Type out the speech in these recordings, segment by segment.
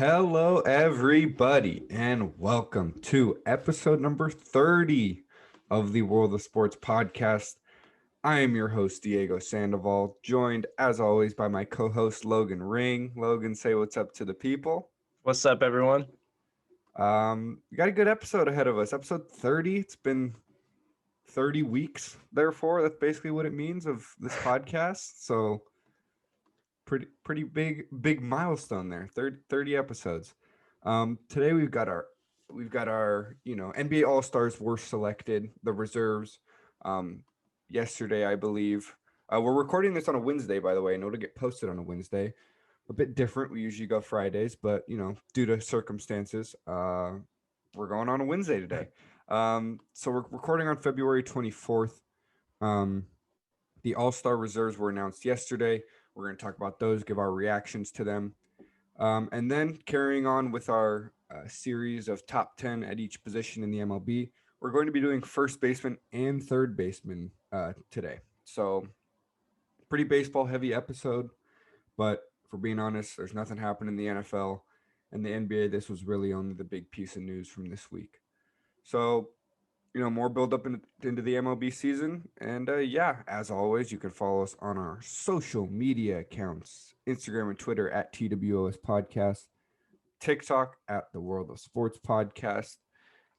Hello, everybody, and welcome to episode number 30 of the World of Sports podcast. I am your host, Diego Sandoval, joined as always by my co host, Logan Ring. Logan, say what's up to the people. What's up, everyone? We got a good episode ahead of us. Episode 30. It's been 30 weeks, therefore. That's basically what it means of this podcast. So pretty big milestone there. 30 episodes. Today we've got our NBA All Stars were selected, the reserves. Yesterday I believe. We're recording this on a Wednesday, by the way. And it'll get posted on a Wednesday. A bit different. We usually go Fridays, but due to circumstances, we're going on a Wednesday today. So we're recording on February 24th. The All Star reserves were announced yesterday. We're going to talk about those, give our reactions to them. And then carrying on with our series of top 10 at each position in the MLB, we're going to be doing first baseman and third baseman today. So, pretty baseball heavy episode. But for being honest, there's nothing happening in the NFL and the NBA. This was really only the big piece of news from this week. So, more build up into the MLB season. And yeah, as always, you can follow us on our social media accounts Instagram and Twitter at TWOS Podcast, TikTok at the World of Sports Podcast,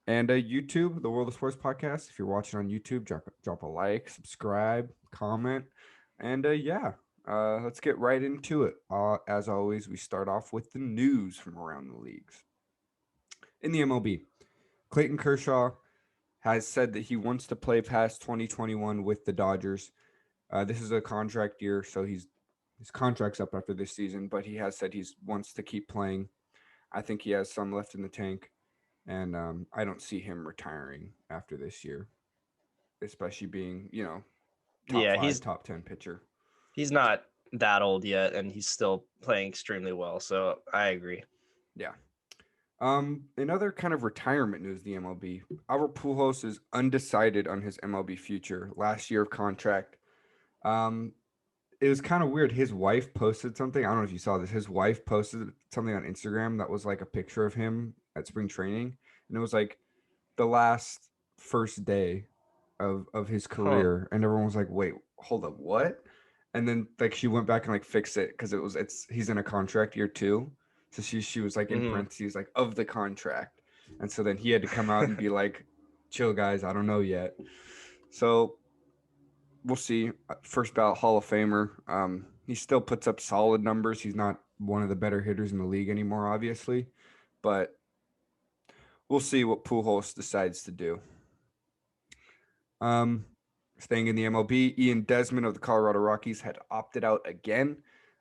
and YouTube, the World of Sports Podcast. If you're watching on YouTube, drop a like, subscribe, comment. And let's get right into it. As always, we start off with the news from around the leagues. In the MLB, Clayton Kershaw has said that he wants to play past 2021 with the Dodgers. This is a contract year, so his contract's up after this season, but he has said he wants to keep playing. I think he has some left in the tank, and I don't see him retiring after this year, especially being, top Yeah, five, top 10 pitcher. he's not that old yet, and he's still playing extremely well. So I agree. Yeah. In other kind of retirement news, the MLB, Albert Pujols is undecided on his MLB future. Last year of contract. It was kind of weird. His wife posted something. I don't know if you saw this. His wife posted something on Instagram that was like a picture of him at spring training, and it was like the last first day of his Huh. career, and everyone was like, "Wait, hold up, what?" And then like she went back and like fixed it because he's in a contract year too, so she was like in hmm parentheses like of the contract, and so then he had to come out and be like, "Chill, guys, I don't know yet." So we'll see. First ballot Hall of Famer. He still puts up solid numbers. He's not one of the better hitters in the league anymore, obviously, but we'll see what Pujols decides to do. Um, Staying in the MLB, Ian Desmond of the Colorado Rockies had opted out again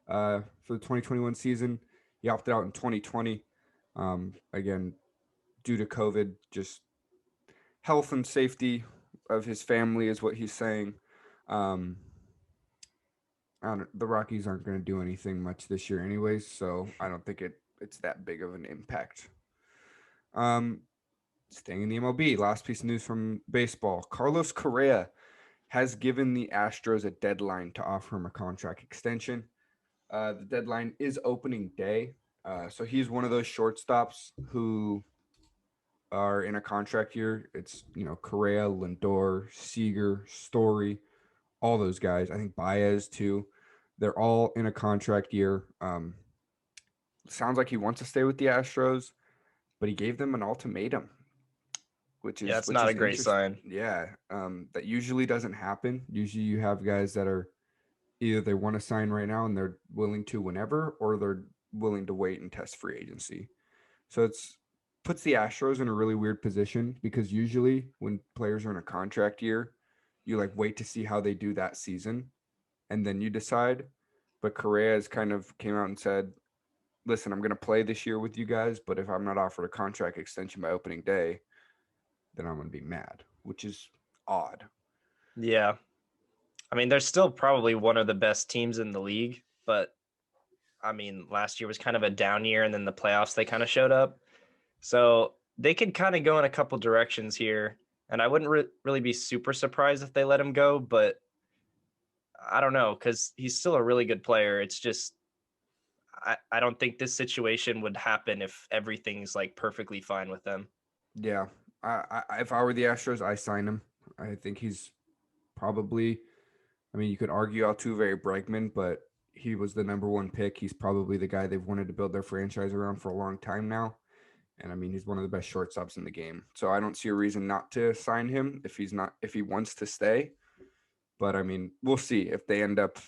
for the 2021 season. He opted out in 2020. Again, due to COVID, just health and safety of his family is what he's saying. Um, the Rockies aren't going to do anything much this year, anyways, so I don't think it's that big of an impact. Um, Staying in the MLB, last piece of news from baseball: Carlos Correa has given the Astros a deadline to offer him a contract extension. The deadline is opening day, so he's one of those shortstops who are in a contract year. It's Correa, Lindor, Seager, Story, all those guys. I think Baez too. They're all in a contract year. Sounds like he wants to stay with the Astros, but he gave them an ultimatum, which Yeah, is it's not a great interesting. sign. Yeah, that usually doesn't happen. Usually, you have guys that are either they want to sign right now and they're willing to whenever, or they're willing to wait and test free agency. So it's puts the Astros in a really weird position because usually when players are in a contract year, you like wait to see how they do that season and then you decide. But Correa has kind of came out and said, listen, I'm going to play this year with you guys, but if I'm not offered a contract extension by opening day, then I'm going to be mad, which is odd. Yeah, I mean, they're still probably one of the best teams in the league, but I mean, last year was kind of a down year, and then the playoffs they kind of showed up. So they could kind of go in a couple directions here, and I wouldn't really be super surprised if they let him go, but I don't know because he's still a really good player. It's just I don't think this situation would happen if everything's like perfectly fine with them. Yeah. If I were the Astros, I sign him. I think he's probably, I mean, you could argue Altuve or Bregman, but he was the number one pick. He's probably the guy they've wanted to build their franchise around for a long time now. And I mean, he's one of the best shortstops in the game. So I don't see a reason not to sign him if he wants to stay. But I mean, we'll see if they end up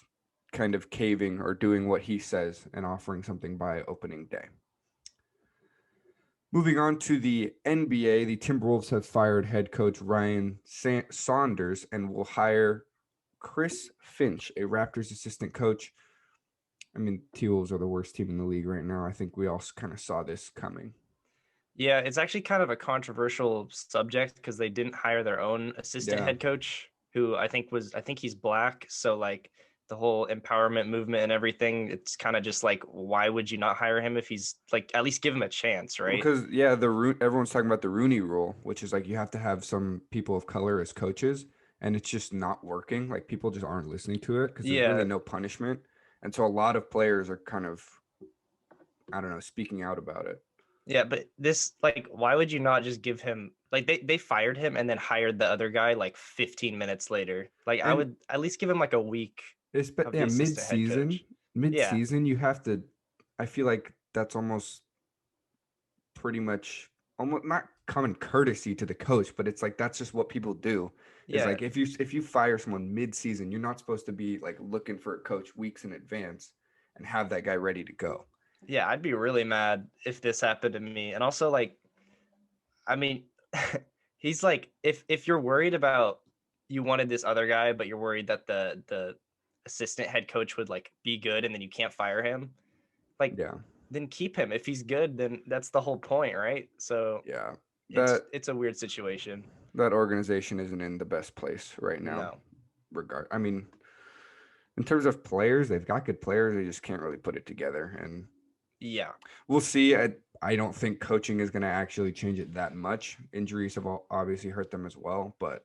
kind of caving or doing what he says and offering something by opening day. Moving on to the NBA, the Timberwolves have fired head coach Ryan Saunders and will hire Chris Finch, a Raptors assistant coach. I mean, T-Wolves are the worst team in the league right now. I think we all kind of saw this coming. Yeah, it's actually kind of a controversial subject because they didn't hire their own assistant Yeah. head coach, who I think he's black. So like the whole empowerment movement and everything, it's kind of just like, why would you not hire him if he's like, at least give him a chance, right? Because everyone's talking about the Rooney Rule, which is like you have to have some people of color as coaches, and it's just not working. Like people just aren't listening to it because there's really Yeah, no punishment, and so a lot of players are kind of, I don't know, speaking out about it. yeah, but this like, why would you not just give him like they fired him and then hired the other guy like 15 minutes later? Like I And would at least give him like a week it's of the yeah, assistant head mid-season, coach. Yeah, mid-season you have to. I feel like that's almost pretty much almost not common courtesy to the coach, but it's like that's just what people do. Is yeah, like if you fire someone mid-season, you're not supposed to be like looking for a coach weeks in advance and have that guy ready to go. yeah. I'd be really mad if this happened to me. And also like, I mean, he's like, if you're worried about you wanted this other guy, but you're worried that the assistant head coach would like be good and then you can't fire him, like Yeah, then keep him. If he's good, then that's the whole point, right? So yeah. it's That it's a weird situation. that organization isn't in the best place right now. No. I mean, in terms of players, they've got good players. They just can't really put it together, and Yeah. we'll see. I don't think coaching is going to actually change it that much. Injuries have obviously hurt them as well, but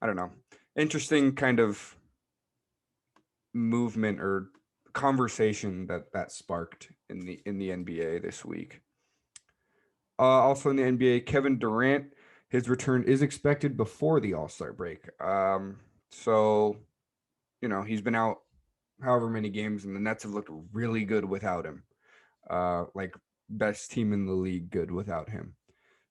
I don't know. Interesting kind of movement or conversation that sparked in the NBA this week. Also in the NBA, Kevin Durant, his return is expected before the All-Star break. So he's been out however many games, and the Nets have looked really good without him. Like best team in the league, good without him.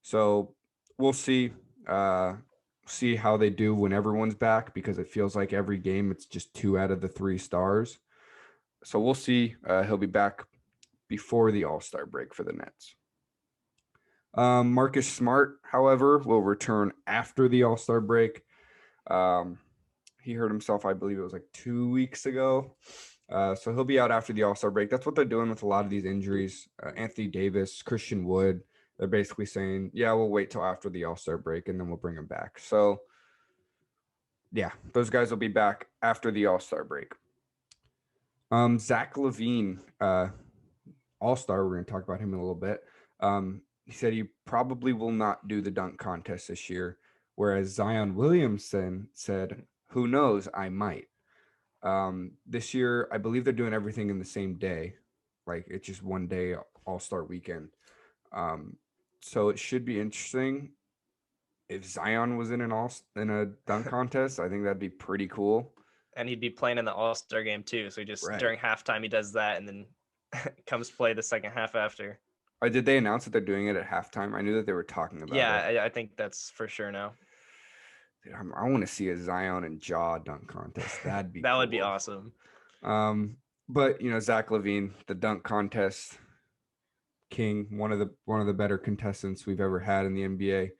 So we'll see how they do when everyone's back, because it feels like every game it's just 2 out of the 3 stars. So we'll see. He'll be back before the All-Star break for the Nets. Marcus Smart, however, will return after the All-Star break. He hurt himself, I believe it was like 2 weeks ago. So he'll be out after the All-Star break. That's what they're doing with a lot of these injuries. Anthony Davis, Christian Wood, they're basically saying, yeah, we'll wait till after the All-Star break and then we'll bring him back. So, yeah, those guys will be back after the All-Star break. Zach LaVine, All-Star, we're going to talk about him in a little bit. He said he probably will not do the dunk contest this year, whereas Zion Williamson said, who knows, I might. This year, I believe they're doing everything in the same day. Like it's just one day All-Star weekend. So it should be interesting. If Zion was in a dunk contest, I think that'd be pretty cool. And he'd be playing in the All-Star game too. So he just Right. during halftime he does that and then comes play the second half after. Did they announce that they're doing it at halftime? I knew that they were talking about Yeah, it. I think that's for sure now. Dude, I want to see a Zion and Jaw dunk contest. That'd be That cool. would be awesome. But Zach LaVine, the dunk contest king, one of the better contestants we've ever had in the NBA.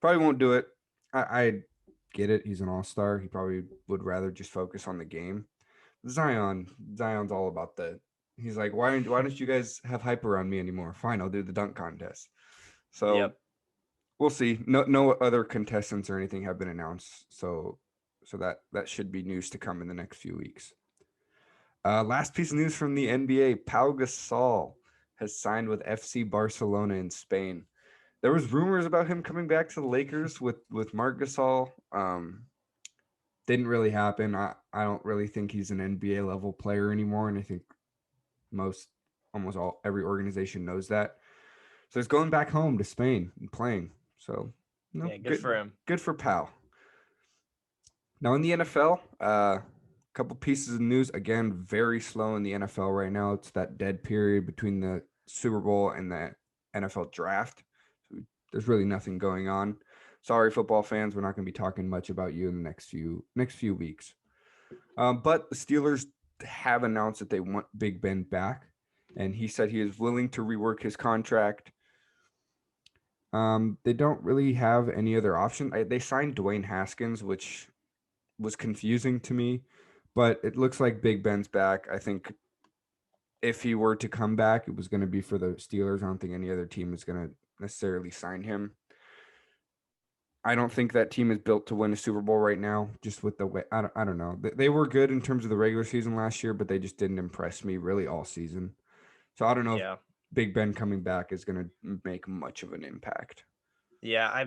Probably won't do it. I get it. He's an all-star. He probably would rather just focus on the game. Zion's all about the. He's like, why don't you guys have hype around me anymore? Fine, I'll do the dunk contest. So Yep. we'll see. No other contestants or anything have been announced. So that should be news to come in the next few weeks. Last piece of news from the NBA: Pau Gasol has signed with FC Barcelona in Spain. There was rumors about him coming back to the Lakers with Marc Gasol. Didn't really happen. I don't really think he's an NBA level player anymore, and I think Every organization knows that. So he's going back home to Spain and playing. So Yeah, good for him. Good for Pal. Now in the NFL, a couple pieces of news. Again, very slow in the NFL right now. It's that dead period between the Super Bowl and the NFL draft. So there's really nothing going on. Sorry, football fans, we're not going to be talking much about you in the next few weeks. But the Steelers have announced that they want Big Ben back, and he said he is willing to rework his contract. They don't really have any other option. They signed Dwayne Haskins, which was confusing to me, but it looks like Big Ben's back. I think if he were to come back, it was going to be for the Steelers. I don't think any other team is going to necessarily sign him. I don't think that team is built to win a Super Bowl right now, just with the way I don't know. They were good in terms of the regular season last year, but they just didn't impress me really all season. So I don't know if Yeah. Big Ben coming back is going to make much of an impact. Yeah,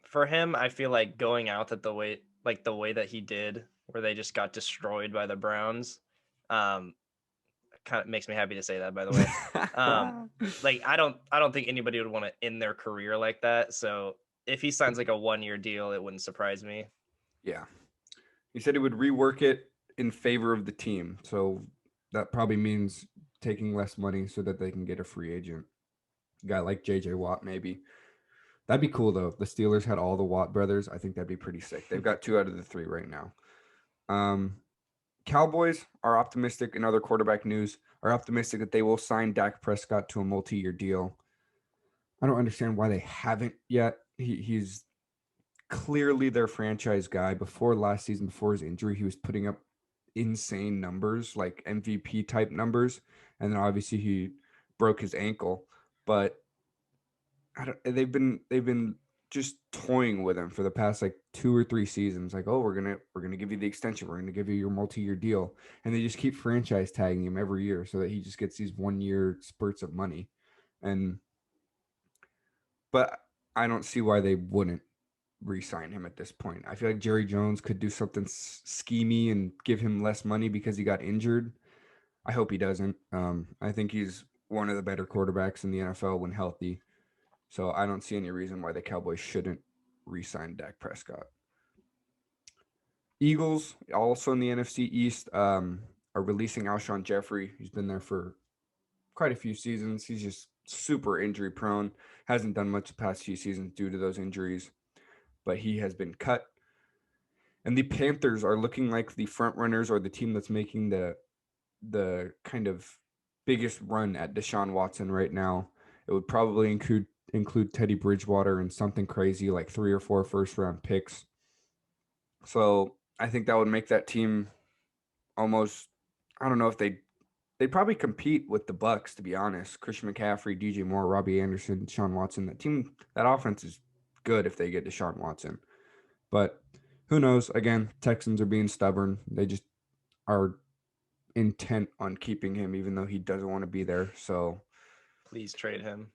for him, I feel like going out the way that he did, where they just got destroyed by the Browns, kind of makes me happy to say that, by the way. Like I don't think anybody would want to end their career like that. So if he signs like a 1-year deal, it wouldn't surprise me. Yeah. He said he would rework it in favor of the team. So that probably means taking less money so that they can get a free agent. A guy like JJ Watt, maybe. That'd be cool though. If the Steelers had all the Watt brothers, I think that'd be pretty sick. They've got 2 out of the 3 right now. Cowboys are optimistic in other quarterback news, are optimistic that they will sign Dak Prescott to a multi-year deal. I don't understand why they haven't yet. He's clearly their franchise guy. Before last season, before his injury, he was putting up insane numbers, like MVP type numbers. And then obviously he broke his ankle. But they've been just toying with him for the past like 2 or 3 seasons. Like, oh, we're gonna give you the extension. We're gonna give you your multi-year deal, and they just keep franchise tagging him every year so that he just gets these 1-year spurts of money. But I don't see why they wouldn't re-sign him at this point. I feel like Jerry Jones could do something schemy and give him less money because he got injured. I hope he doesn't. I think he's one of the better quarterbacks in the NFL when healthy. So I don't see any reason why the Cowboys shouldn't re-sign Dak Prescott. Eagles, also in the NFC East, are releasing Alshon Jeffrey. He's been there for quite a few seasons. He's just super injury prone. Hasn't done much the past few seasons due to those injuries, but he has been cut. And the Panthers are looking like the front runners or the team that's making the kind of biggest run at Deshaun Watson right now. It would probably include Teddy Bridgewater and something crazy like 3 or 4 first round picks. So I think that would make that team almost, I don't know if they'd probably compete with the Bucks, to be honest. Christian McCaffrey, DJ Moore, Robbie Anderson, Deshaun Watson. That offense is good if they get Deshaun Watson. But who knows? Again, Texans are being stubborn. They just are intent on keeping him, even though he doesn't want to be there. So Please trade him.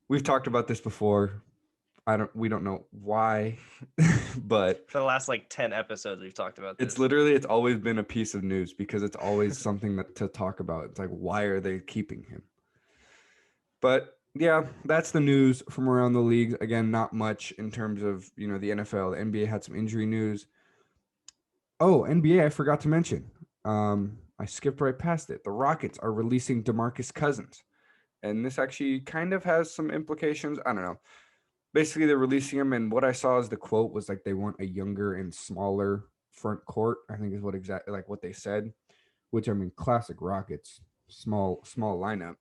We've talked about this before. We don't know why, but for the last like 10 episodes we've talked about this. It's always been a piece of news because it's always something to talk about. It's like, why are they keeping him? But yeah, that's the news from around the league. Again, not much in terms of, the NFL. The NBA had some injury news. Oh, NBA, I forgot to mention. I skipped right past it. The Rockets are releasing DeMarcus Cousins. And this actually kind of has some implications. I don't know. Basically, they're releasing him, and what I saw as the quote was like they want a younger and smaller front court, I think is what they said, which, I mean, classic Rockets, small lineup.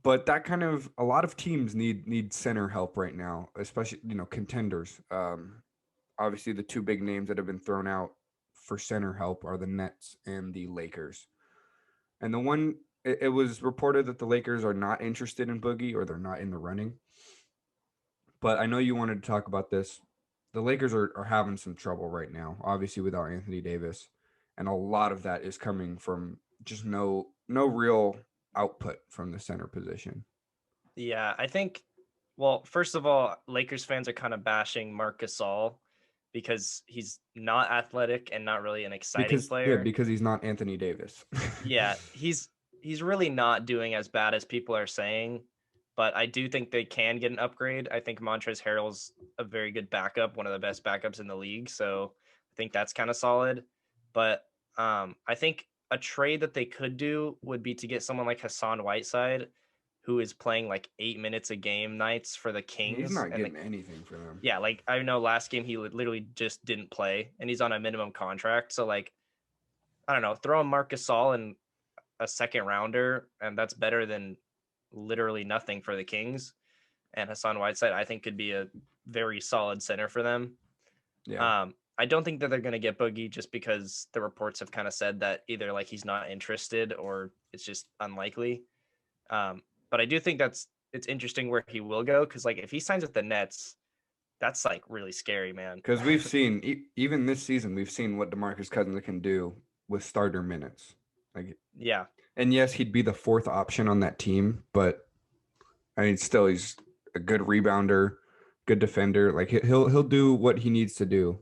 But that kind of, a lot of teams need center help right now, especially, contenders. Obviously, the 2 big names that have been thrown out for center help are the Nets and the Lakers. And it was reported that the Lakers are not interested in Boogie, or they're not in the running. But I know you wanted to talk about this. The Lakers are having some trouble right now, obviously without Anthony Davis. And a lot of that is coming from just no real output from the center position. Yeah, I think, well, first of all, Lakers fans are kind of bashing Marc Gasol because he's not athletic and not really an exciting player. Because he's not Anthony Davis. Yeah, he's really not doing as bad as people are saying, but I do think they can get an upgrade. I think Montrezl Harrell's a very good backup, one of the best backups in the league, so I think that's kind of solid. But I think a trade that they could do would be to get someone like Hassan Whiteside, who is playing like 8 minutes a game nights for the He's Kings. not getting anything for them. Yeah, like I know last game he literally just didn't play, and he's on a minimum contract. So like, I don't know, throw him Marc Gasol and a second rounder, and that's better than literally nothing for the Kings. And Hassan Whiteside, I think, could be a very solid center for them. Yeah. I don't think that they're going to get Boogie just because the reports have kind of said that either like he's not interested or it's just unlikely. But I do think it's interesting where he will go, because like if he signs with the Nets, that's like really scary, man. Because we've seen even this season, we've seen what DeMarcus Cousins can do with starter minutes. Like, yeah, and yes, he'd be the fourth option on that team, but I mean, still, he's a good rebounder, good defender. Like he'll do what he needs to do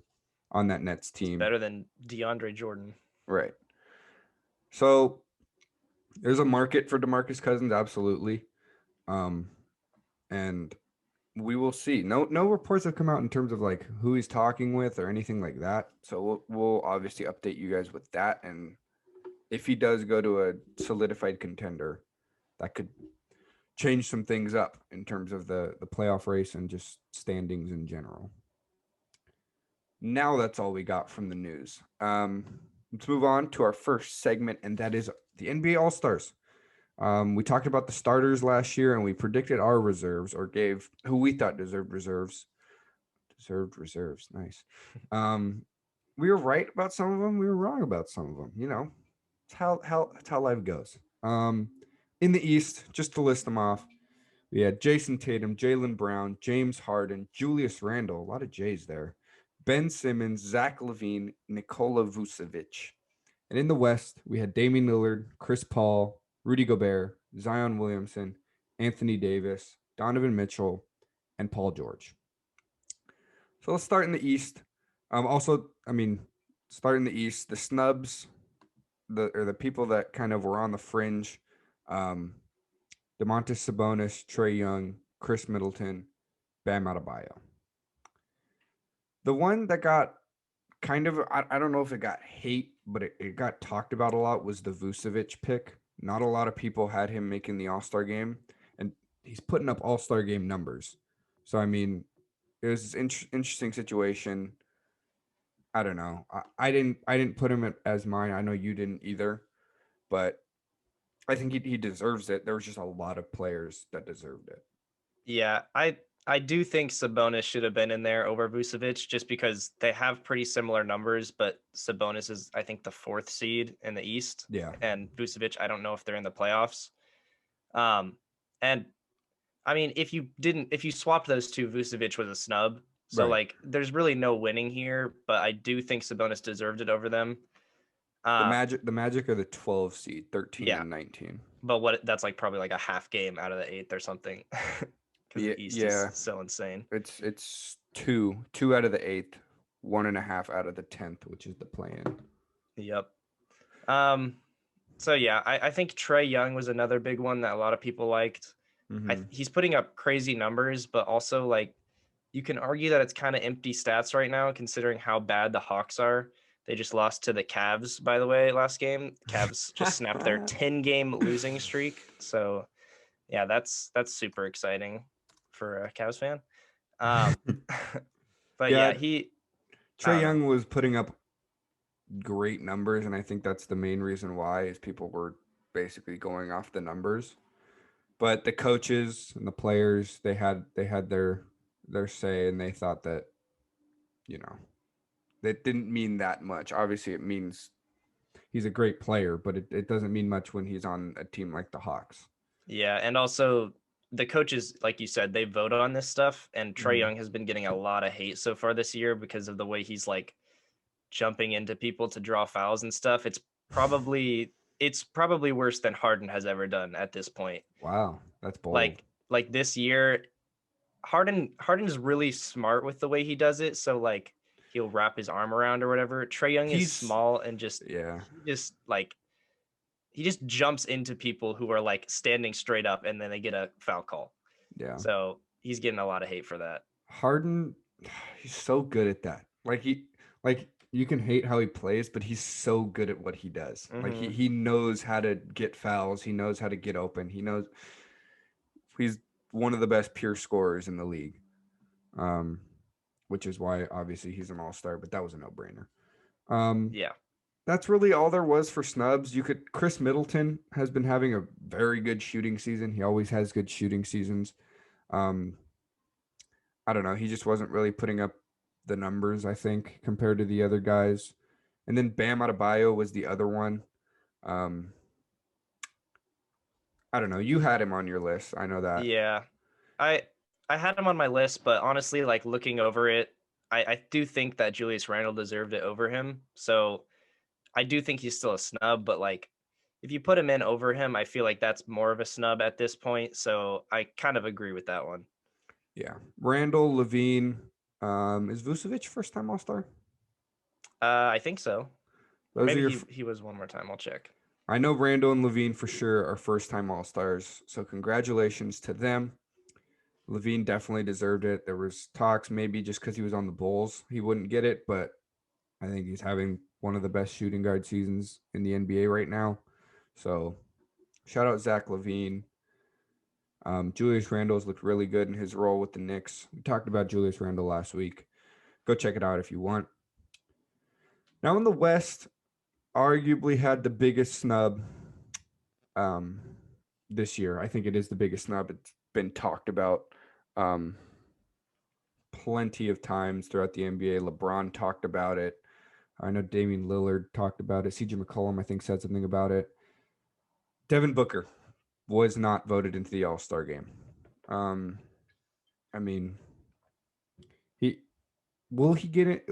on that Nets team. better than DeAndre Jordan. Right. So there's a market for DeMarcus Cousins, absolutely. And we will see. No reports have come out in terms of like who he's talking with or anything like that. So we'll obviously update you guys with that. And if he does go to a solidified contender, that could change some things up in terms of the playoff race and just standings in general. Now that's all we got from the news. Let's move on to our first segment, and that is the NBA All-Stars. We talked about the starters last year, and we predicted our reserves, or gave who we thought deserved reserves. Deserved reserves, nice. We were right about some of them. We were wrong about some of them. You know, it's how life goes. In the East, just to list them off, we had Jason Tatum, Jaylen Brown, James Harden, Julius Randle, a lot of J's there, Ben Simmons, Zach LaVine, Nikola Vucevic. And in the West, we had Damian Lillard, Chris Paul, Rudy Gobert, Zion Williamson, Anthony Davis, Donovan Mitchell, and Paul George. So let's start in the East. Start in the East, the snubs, the people that kind of were on the fringe. Domantas Sabonis, Trae Young, Chris Middleton, Bam Adebayo. The one that got kind of, I don't know if it got hate, but it got talked about a lot was the Vucevic pick. Not a lot of people had him making the All-Star game, and he's putting up All-Star game numbers. So, I mean, it was an interesting situation. I don't know. I didn't put him as mine. I know you didn't either, but I think he deserves it. There was just a lot of players that deserved it. Yeah, I do think Sabonis should have been in there over Vucevic just because they have pretty similar numbers, but Sabonis is, I think, the 4th seed in the East. Yeah. And Vucevic, I don't know if they're in the playoffs. And I mean, if you swapped those two, Vucevic was a snub. So Right. like there's really no winning here, but I do think Sabonis deserved it over them. The Magic are the 12 seed, 13 and 19. But that's like probably like a half game out of the 8th or something. Because the East is so insane. It's two out of the 8th, 1.5 out of the 10th, which is the play-in. Yep. So yeah, I think Trae Young was another big one that a lot of people liked. Mm-hmm. He's putting up crazy numbers, but also like you can argue that it's kind of empty stats right now, considering how bad the Hawks are. They just lost to the Cavs, by the way, last game. Cavs just snapped their 10-game losing streak. So yeah, that's super exciting for a Cavs fan. But yeah, Trae Young was putting up great numbers, and I think that's the main reason why is people were basically going off the numbers. But the coaches and the players, they had their say, and they thought that, you know, that didn't mean that much. Obviously, it means he's a great player, but it doesn't mean much when he's on a team like the Hawks. Yeah, and also the coaches, like you said, they vote on this stuff, and Trae Young has been getting a lot of hate so far this year because of the way he's like jumping into people to draw fouls and stuff. It's probably worse than Harden has ever done at this point. Wow, that's bold. Like this year, Harden's really smart with the way he does it. So like he'll wrap his arm around or whatever. Trae Young is He's small and yeah, he just jumps into people who are like standing straight up and then they get a foul call. yeah. So he's getting a lot of hate for that. Harden, he's so good at that. Like you can hate how he plays, but he's so good at what he does. Like Hmm. he knows how to get fouls. He knows how to get open. He's one of the best pure scorers in the league. Um, which is why obviously he's an all-star, but that was a no-brainer. Um, Yeah. that's really all there was for snubs. Chris Middleton has been having a very good shooting season. He always has good shooting seasons. Um, I don't know. He just wasn't really putting up the numbers, I think, compared to the other guys. And then Bam Adebayo was the other one. Um, I don't know. You had him on your list. I know that. Yeah. I I had him on my list, but honestly, like looking over it, I do think that Julius Randle deserved it over him. So I do think he's still a snub, but like if you put him in over him, I feel like that's more of a snub at this point. So I kind of agree with that one. Yeah. Randall, Levine. Is Vucevic first time All Star? I think so. Or Those are maybe your. he was one more time. I'll check. I know Randall and Levine for sure are first time All Stars. So congratulations to them. Levine definitely deserved it. There was talks maybe just because he was on the Bulls, he wouldn't get it, but I think he's having one of the best shooting guard seasons in the NBA right now. So shout out Zach Levine. Julius Randle's looked really good in his role with the Knicks. We talked about Julius Randle last week. Go check it out if you want. Now in the West, arguably had the biggest snub um, this year. I think it is the biggest snub. It's been talked about um, plenty of times throughout the NBA. LeBron talked about it. I know Damian Lillard talked about it. CJ McCollum, I think, said something about it. Devin Booker was not voted into the All-Star game. Um, I mean, he will he get it?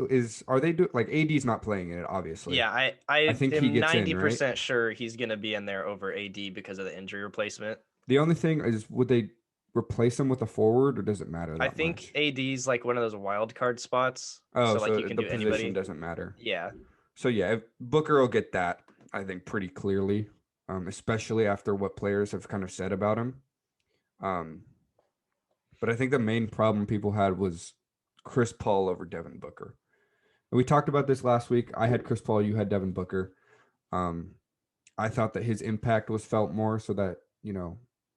Are they do like AD's not playing in it? Obviously, Yeah, I I think he am gets in, right? 90% sure he's gonna be in there over AD because of the injury replacement. The only thing is, would they replace him with a forward, or does it matter I that think much? AD's like one of those wild card spots, Oh, so like so you can the do position anybody. doesn't matter. Yeah, So yeah, Booker will get that. I think pretty clearly, especially after what players have kind of said about him. Um, but I think the main problem people had was Chris Paul over Devin Booker. And we talked about this last week. I had Chris Paul, you had Devin Booker. Um, I thought that his impact was felt more, so that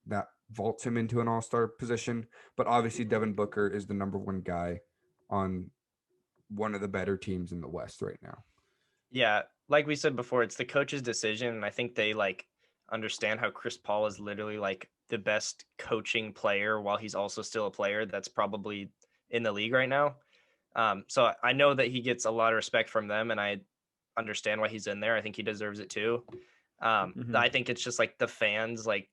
that vaults him into an all-star position. But obviously, Devin Booker is the number one guy on one of the better teams in the West right now. yeah. Like we said before, it's the coach's decision, and I think they like understand how Chris Paul is literally like the best coaching player while he's also still a player that's probably in the league right now. So I know that he gets a lot of respect from them, and I understand why he's in there. I think he deserves it too. Mm-hmm. I think it's just like the fans, like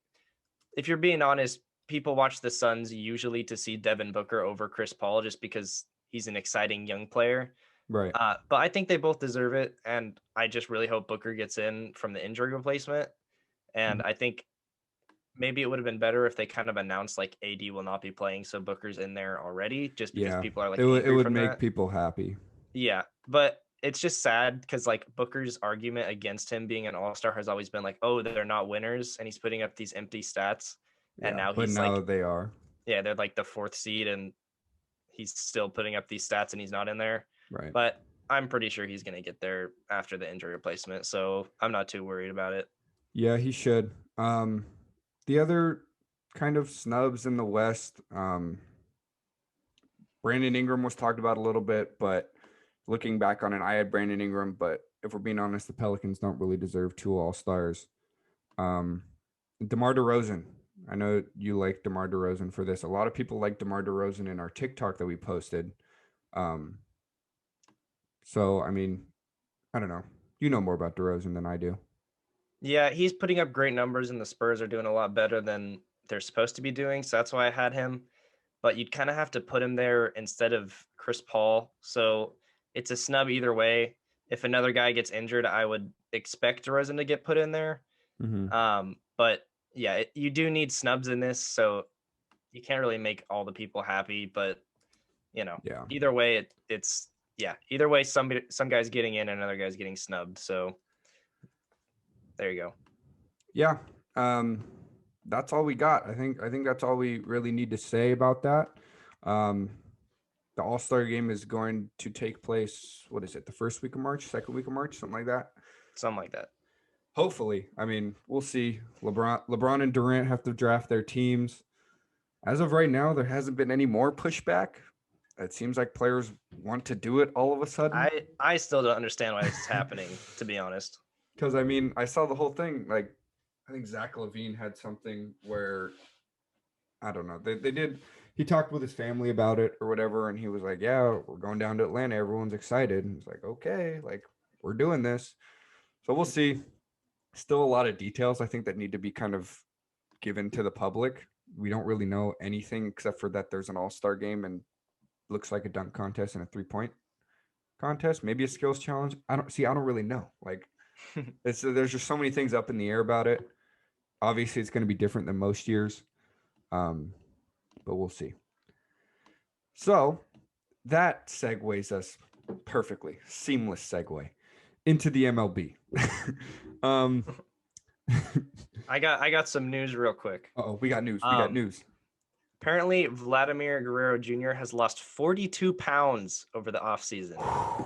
if you're being honest, people watch the Suns usually to see Devin Booker over Chris Paul just because he's an exciting young player. Right. But I think they both deserve it, and I just really hope Booker gets in from the injury replacement. And Mhm. I think maybe it would have been better if they kind of announced like AD will not be playing, so Booker's in there already, just because Yeah, people are it like would it angry would from make that. people happy. Yeah, but it's just sad because like Booker's argument against him being an all-star has always been like, oh, they're not winners, and he's putting up these empty stats, and Yeah, now but he's now like, they are. yeah, they're like the fourth seed, and he's still putting up these stats, and he's not in there. Right. But I'm pretty sure he's gonna get there after the injury replacement, so I'm not too worried about it. Yeah, he should. The other kind of snubs in the West, Brandon Ingram was talked about a little bit, but looking back on it, I had Brandon Ingram, but if we're being honest, the Pelicans don't really deserve two All-Stars. Um, DeMar DeRozan. I know you like DeMar DeRozan for this. A lot of people like DeMar DeRozan in our TikTok that we posted. Um, so I mean, I don't know. You know more about DeRozan than I do. Yeah, he's putting up great numbers, and the Spurs are doing a lot better than they're supposed to be doing, so that's why I had him. But you'd kind of have to put him there instead of Chris Paul. So it's a snub either way. If another guy gets injured, I would expect DeRozan to get put in there. Mm-hmm. But yeah, you do need snubs in this, so you can't really make all the people happy. But Yeah. either way, it's yeah, either way, some guy's getting in, and another guy's getting snubbed. So there you go. Yeah. That's all we got. I think that's all we really need to say about that. Um, the All-Star game is going to take place, what is it, the first week of March, second week of March, something like that. Something like that. Hopefully. I mean, we'll see. LeBron and Durant have to draft their teams. As of right now, there hasn't been any more pushback. It seems like players want to do it all of a sudden. I still don't understand why this is happening, to be honest. Because I mean, I saw the whole thing. Like, I think Zach Levine had something where I don't know. They did. He talked with his family about it or whatever, and he was like, "Yeah, we're going down to Atlanta. Everyone's excited." And he's like, "Okay, like we're doing this." So we'll see. Still a lot of details I think that need to be kind of given to the public. We don't really know anything except for that there's an all-star game and looks like a dunk contest and a three-point contest, maybe a skills challenge. I don't really know. Like there's just so many things up in the air about it. Obviously it's going to be different than most years. But we'll see. So that segues us perfectly, seamless segue into the MLB. I got some news real quick. Oh, we got news. We got news. Apparently, Vladimir Guerrero Jr. has lost 42 pounds over the offseason.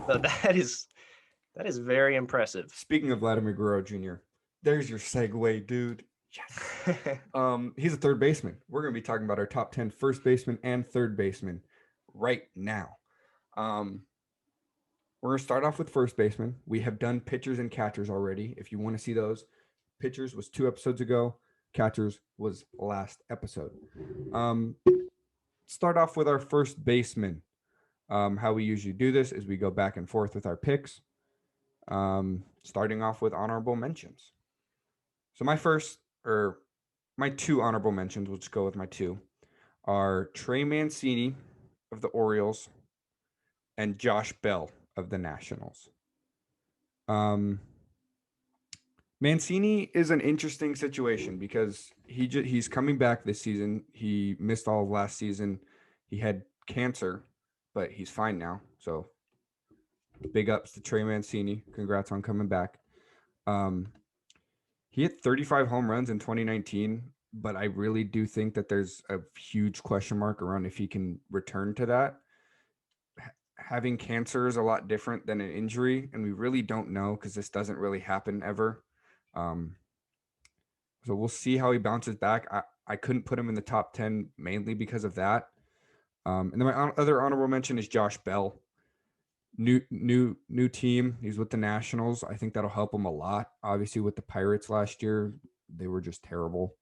So that is very impressive. Speaking of Vladimir Guerrero Jr., there's your segue, dude. Yes. He's a third baseman. We're going to be talking about our top 10 first baseman and third baseman right now. We're going to start off with first baseman. We have done pitchers and catchers already. If you want to see those, pitchers was 2 episodes ago. Catchers was last episode. Start off with our first baseman. How we usually do this is we go back and forth with our picks. Starting off with honorable mentions. So my 2 honorable mentions, we'll just go with my 2, are Trey Mancini of the Orioles and Josh Bell of the Nationals. Mancini is an interesting situation because he's coming back this season. He missed all of last season. He had cancer, but he's fine now. So big ups to Trey Mancini. Congrats on coming back. He hit 35 home runs in 2019, but I really do think that there's a huge question mark around if he can return to that. Having cancer is a lot different than an injury, and we really don't know because this doesn't really happen ever. So we'll see how he bounces back. I couldn't put him in the top 10 mainly because of that. And then my other honorable mention is Josh Bell. New team. He's with the Nationals. I think that'll help him a lot. Obviously, with the Pirates last year, they were just terrible.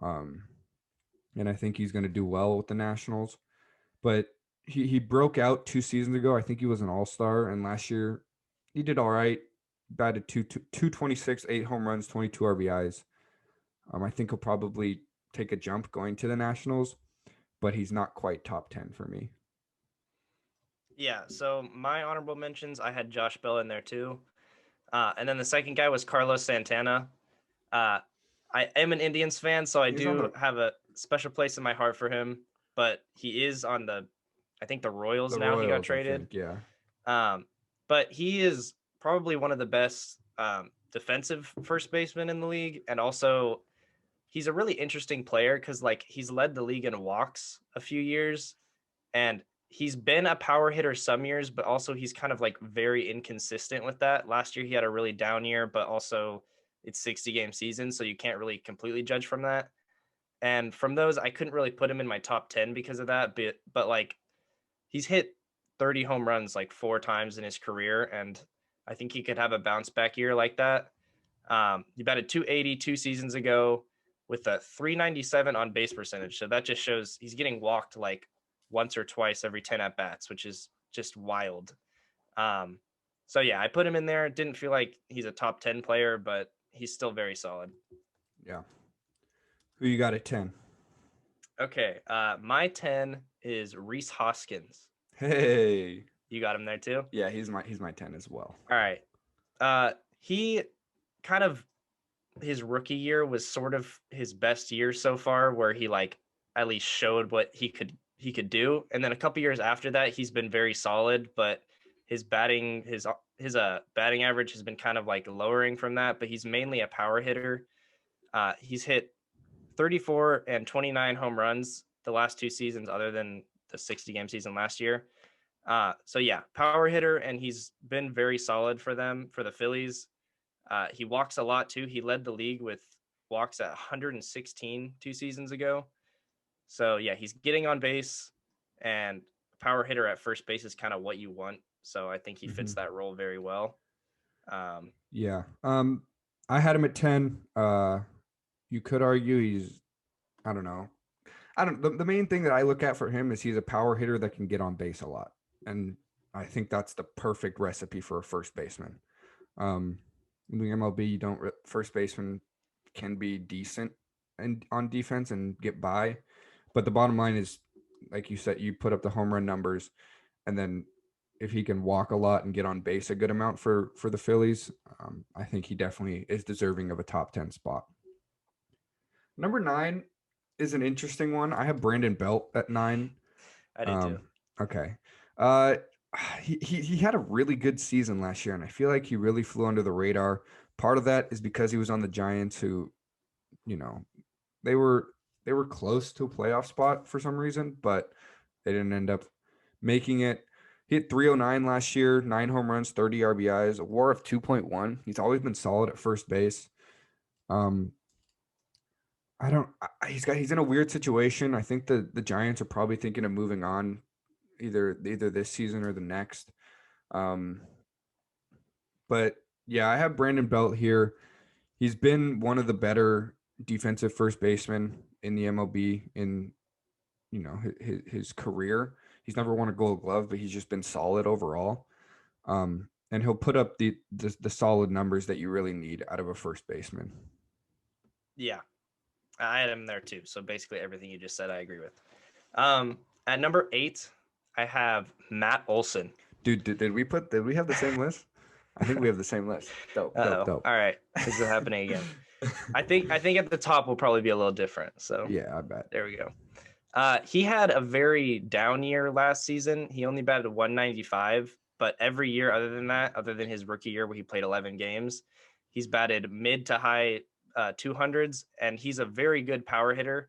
And I think he's going to do well with the Nationals. But he broke out 2 seasons ago. I think he was an all-star, and last year he did all right. Batted 226, 8 home runs, 22 RBIs. I think he'll probably take a jump going to the Nationals, but he's not quite top 10 for me. Yeah, so my honorable mentions, I had Josh Bell in there too. And then the second guy was Carlos Santana. I am an Indians fan, so I do have a special place in my heart for him, but he is on I think the Royals now. He got traded. Yeah. But he is probably one of the best defensive first basemen in the league, and also he's a really interesting player because like he's led the league in walks a few years, and he's been a power hitter some years, but also he's kind of like very inconsistent with that. Last year he had a really down year, but also it's 60-game season, so you can't really completely judge from that. And from those, I couldn't really put him in my top 10 because of that, but like he's hit 30 home runs like 4 times in his career, and I think he could have a bounce back year like that. He batted 280 2 seasons ago with a 397 on base percentage. So that just shows he's getting walked like once or twice every 10 at bats, which is just wild. So yeah, I put him in there. Didn't feel like he's a top 10 player, but he's still very solid. Yeah. Who you got at 10? Okay. My 10 is Rhys Hoskins. Hey. You got him there too? Yeah, he's my 10 as well. All right. He kind of, his rookie year was sort of his best year so far, where he like at least showed what he could do. And then a couple years after that, he's been very solid, but his batting batting average has been kind of like lowering from that, but he's mainly a power hitter. He's hit 34 and 29 home runs the last 2 seasons, other than the 60 game season last year. So yeah, power hitter, and he's been very solid for the Phillies. He walks a lot too. He led the league with walks at 116 2 seasons ago. So yeah, he's getting on base, and power hitter at first base is kind of what you want. So I think he fits that role very well. Yeah. I had him at 10. You could argue he's, I don't know. The main thing that I look at for him is he's a power hitter that can get on base a lot. And I think that's the perfect recipe for a first baseman. In the MLB, first baseman can be decent and on defense and get by. But the bottom line is, like you said, you put up the home run numbers, and then if he can walk a lot and get on base a good amount for the Phillies, I think he definitely is deserving of a top 10 spot. Number 9 is an interesting one. I have Brandon Belt at 9. I do too. Okay. He had a really good season last year, and I feel like he really flew under the radar. Part of that is because he was on the Giants, who, they were close to a playoff spot for some reason, but they didn't end up making it. He hit 309 last year, 9 home runs, 30 RBIs, a WAR of 2.1. He's always been solid at first base. He's in a weird situation. I think the Giants are probably thinking of moving on either this season or the next. But yeah, I have Brandon Belt here. He's been one of the better defensive first basemen in the MLB in his career. He's never won a Gold Glove, but he's just been solid overall. And he'll put up the solid numbers that you really need out of a first baseman. Yeah, I had him there too. So basically everything you just said, I agree with. At number 8, I have Matt Olson. Dude, did we have the same list? I think we have the same list. Dope. All right, this is happening again. I think at the top will probably be a little different. So yeah, I bet. There we go. He had a very down year last season. He only batted 195, but every year other than his rookie year where he played 11 games, he's batted mid to high 200s, and he's a very good power hitter.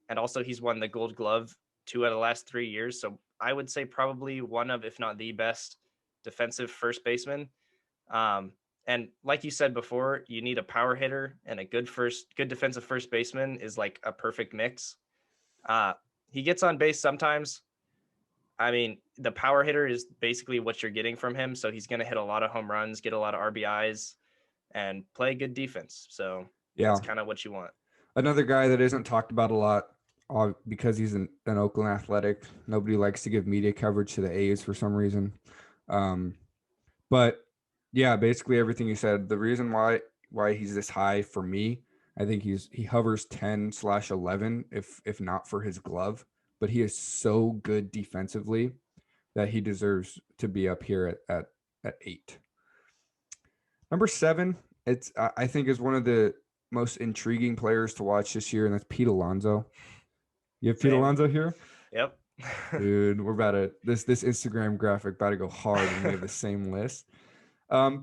And also he's won the Gold Glove 2 out of the last 3 years. So I would say probably one of, if not the best defensive first baseman. And like you said before, you need a power hitter, and a good defensive first baseman is like a perfect mix. He gets on base sometimes. I mean, the power hitter is basically what you're getting from him. So he's going to hit a lot of home runs, get a lot of RBIs, and play good defense. So yeah, that's kind of what you want. Another guy that isn't talked about a lot because he's an Oakland Athletic. Nobody likes to give media coverage to the A's for some reason. But yeah, basically everything you said. The reason why he's this high for me, I think he hovers 10/11 if not for his glove, but he is so good defensively that he deserves to be up here at 8. Number 7, I think is one of the most intriguing players to watch this year, and that's Pete Alonso. You have Pete Alonso here? Yep. Dude, we're about to this Instagram graphic about to go hard when we have the same list.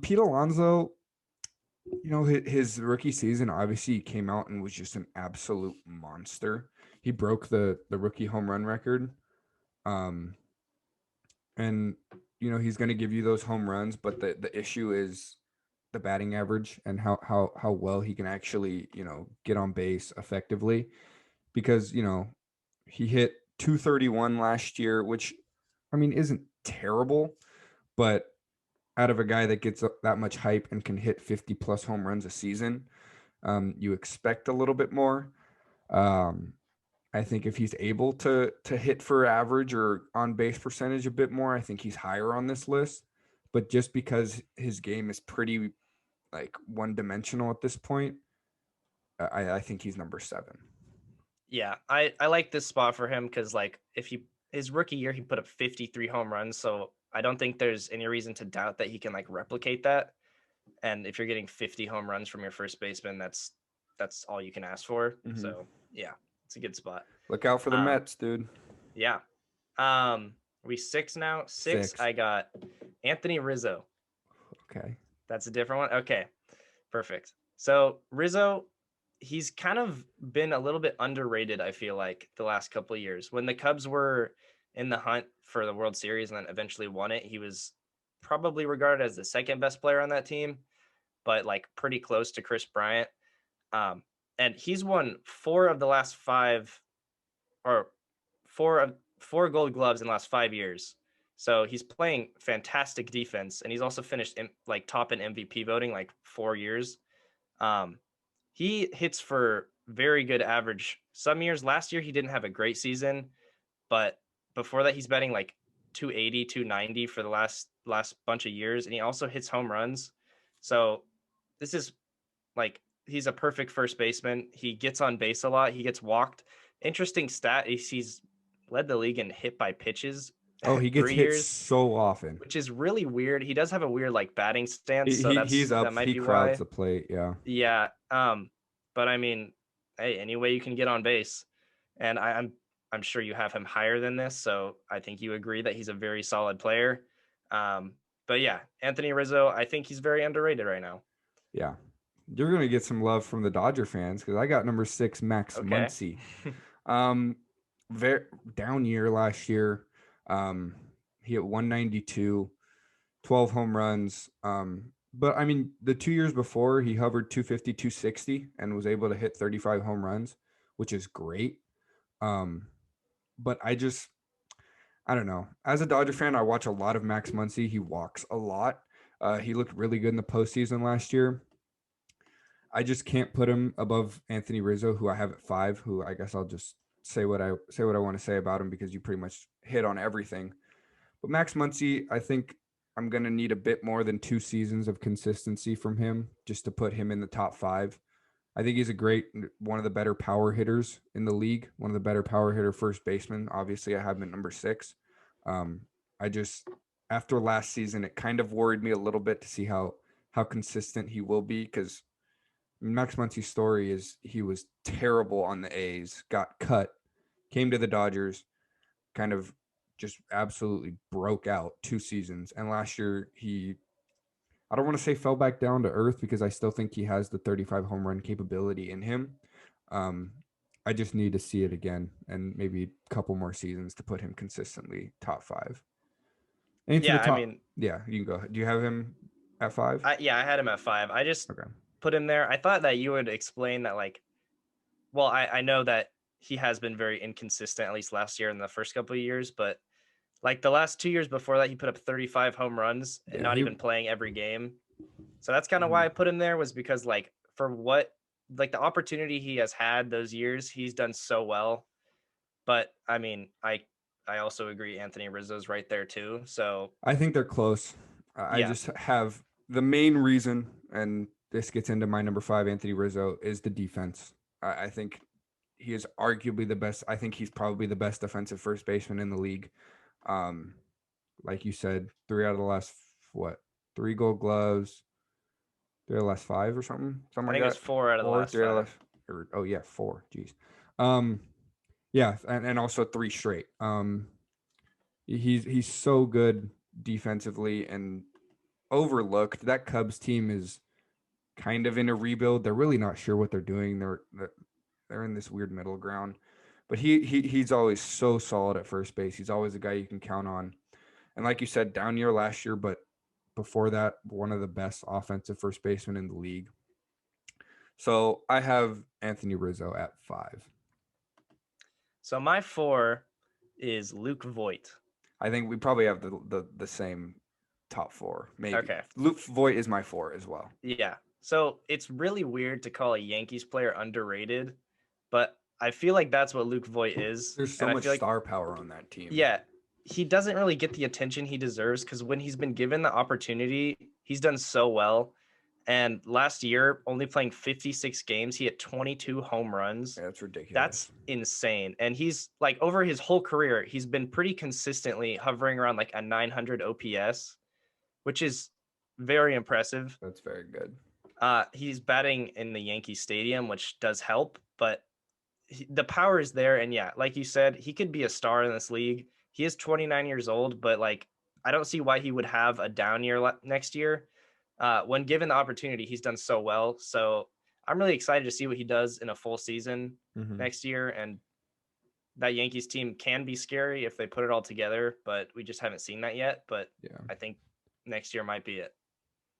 Pete Alonso, his rookie season, obviously he came out and was just an absolute monster. He broke the rookie home run record. And he's going to give you those home runs, but the issue is the batting average and how well he can actually, get on base effectively, because, he hit 231 last year, which I mean isn't terrible, but out of a guy that gets that much hype and can hit 50 plus home runs a season, you expect a little bit more. I think if he's able to hit for average or on base percentage a bit more, I think he's higher on this list. But just because his game is pretty like one dimensional at this point, I think he's number 7. Yeah, I like this spot for him because like his rookie year he put up 53 home runs, so I don't think there's any reason to doubt that he can like replicate that. And if you're getting 50 home runs from your first baseman, that's all you can ask for. Mm-hmm. So yeah, it's a good spot. Look out for the Mets, dude. Yeah. Are we 6 now? 6. I got Anthony Rizzo. Okay. That's a different one. Okay, perfect. So Rizzo, he's kind of been a little bit underrated, I feel like, the last couple of years. When the Cubs were in the hunt for the World Series and then eventually won it, he was probably regarded as the second best player on that team, but like pretty close to Chris Bryant. And he's won 4 of the last 5, or four Gold Gloves in the last 5 years. So he's playing fantastic defense, and he's also finished like top in MVP voting like 4 years. Um, he hits for very good average. Some years, last year he didn't have a great season, but before that he's batting like 280, 290 for the last bunch of years, and he also hits home runs. So this is like he's a perfect first baseman. He gets on base a lot. He gets walked. Interesting stat is he's led the league in hit by pitches Oh, he gets 3 hit years, so often. which is really weird. He does have a weird like batting stance, so He's up. that might He be crowds why. the plate. Yeah. Yeah. But I mean, hey, any way you can get on base, and I'm sure you have him higher than this, so I think you agree that he's a very solid player. But yeah, Anthony Rizzo, I think he's very underrated right now. Yeah. You're gonna get some love from the Dodger fans because I got number 6, Max Okay. Muncy. Very down year last year. He hit 192, 12 home runs. But I mean, the 2 years before he hovered 250, 260 and was able to hit 35 home runs, which is great. But I don't know. As a Dodger fan, I watch a lot of Max Muncy. He walks a lot. He looked really good in the postseason last year. I just can't put him above Anthony Rizzo, who I have at 5. Who I guess I'll just say what I want to say about him because you pretty much hit on everything. But Max Muncy, I think I'm gonna need a bit more than 2 seasons of consistency from him just to put him in the top 5. I think he's one of the better power hitters in the league, one of the better power hitter first basemen. Obviously, I have him at number 6. Um, I just after last season, it kind of worried me a little bit to see how consistent he will be because Max Muncy's story is he was terrible on the A's, got cut, came to the Dodgers, kind of just absolutely broke out 2 seasons. And last year I don't want to say fell back down to earth because I still think he has the 35 home run capability in him. Um, I just need to see it again and maybe a couple more seasons to put him consistently top 5. Anything Yeah, the I top? mean, Yeah, you can go ahead. Do you have him at 5? I had him at 5. I just Okay. put him there. I thought that you would explain that, like, well, I know that he has been very inconsistent, at least last year and the first couple of years, but like the last 2 years before that, he put up 35 home runs and Yeah, not he. even playing every game. So that's kind of Mhm. why I put him there, was because like for what like the opportunity he has had those years, he's done so well. But I mean, I also agree Anthony Rizzo's right there too. So I think they're close. I yeah. just have the main reason, and this gets into my number 5, Anthony Rizzo, is the defense. I think he is arguably the best. I think he's probably the best defensive first baseman in the league. Um, like you said, 3 out of the last what? 3 Gold Gloves, 3 out of the last 5 or something I like think it was that. 4 out of the Four, last 3 out of the 5. last, oh yeah, 4. Jeez. Um, yeah, and also 3 straight. He's so good defensively and overlooked. That Cubs team is kind of in a rebuild. They're really not sure what they're doing. They're in this weird middle ground. But he's always so solid at first base. He's always a guy you can count on. And like you said, down year last year, but before that, one of the best offensive first basemen in the league. So I have Anthony Rizzo at 5. So my 4 is Luke Voigt. I think we probably have the same top 4. Maybe. Okay. Luke Voigt is my 4 as well. Yeah. So it's really weird to call a Yankees player underrated, but I feel like that's what Luke Voigt is. There's so And I much feel like, star power on that team. yeah, he doesn't really get the attention he deserves because when he's been given the opportunity, he's done so well. And last year, only playing 56 games, he had 22 home runs. Yeah, that's ridiculous. That's insane. And he's like over his whole career, he's been pretty consistently hovering around like a 900 OPS, which is very impressive. That's very good. He's batting in the Yankee Stadium, which does help, but the power is there. And yeah, like you said, he could be a star in this league. He is 29 years old, but like I don't see why he would have a down year next year. When given the opportunity, he's done so well. So I'm really excited to see what he does in a full season next year. And that Yankees team can be scary if they put it all together, but we just haven't seen that yet. But Yeah. I think next year might be it.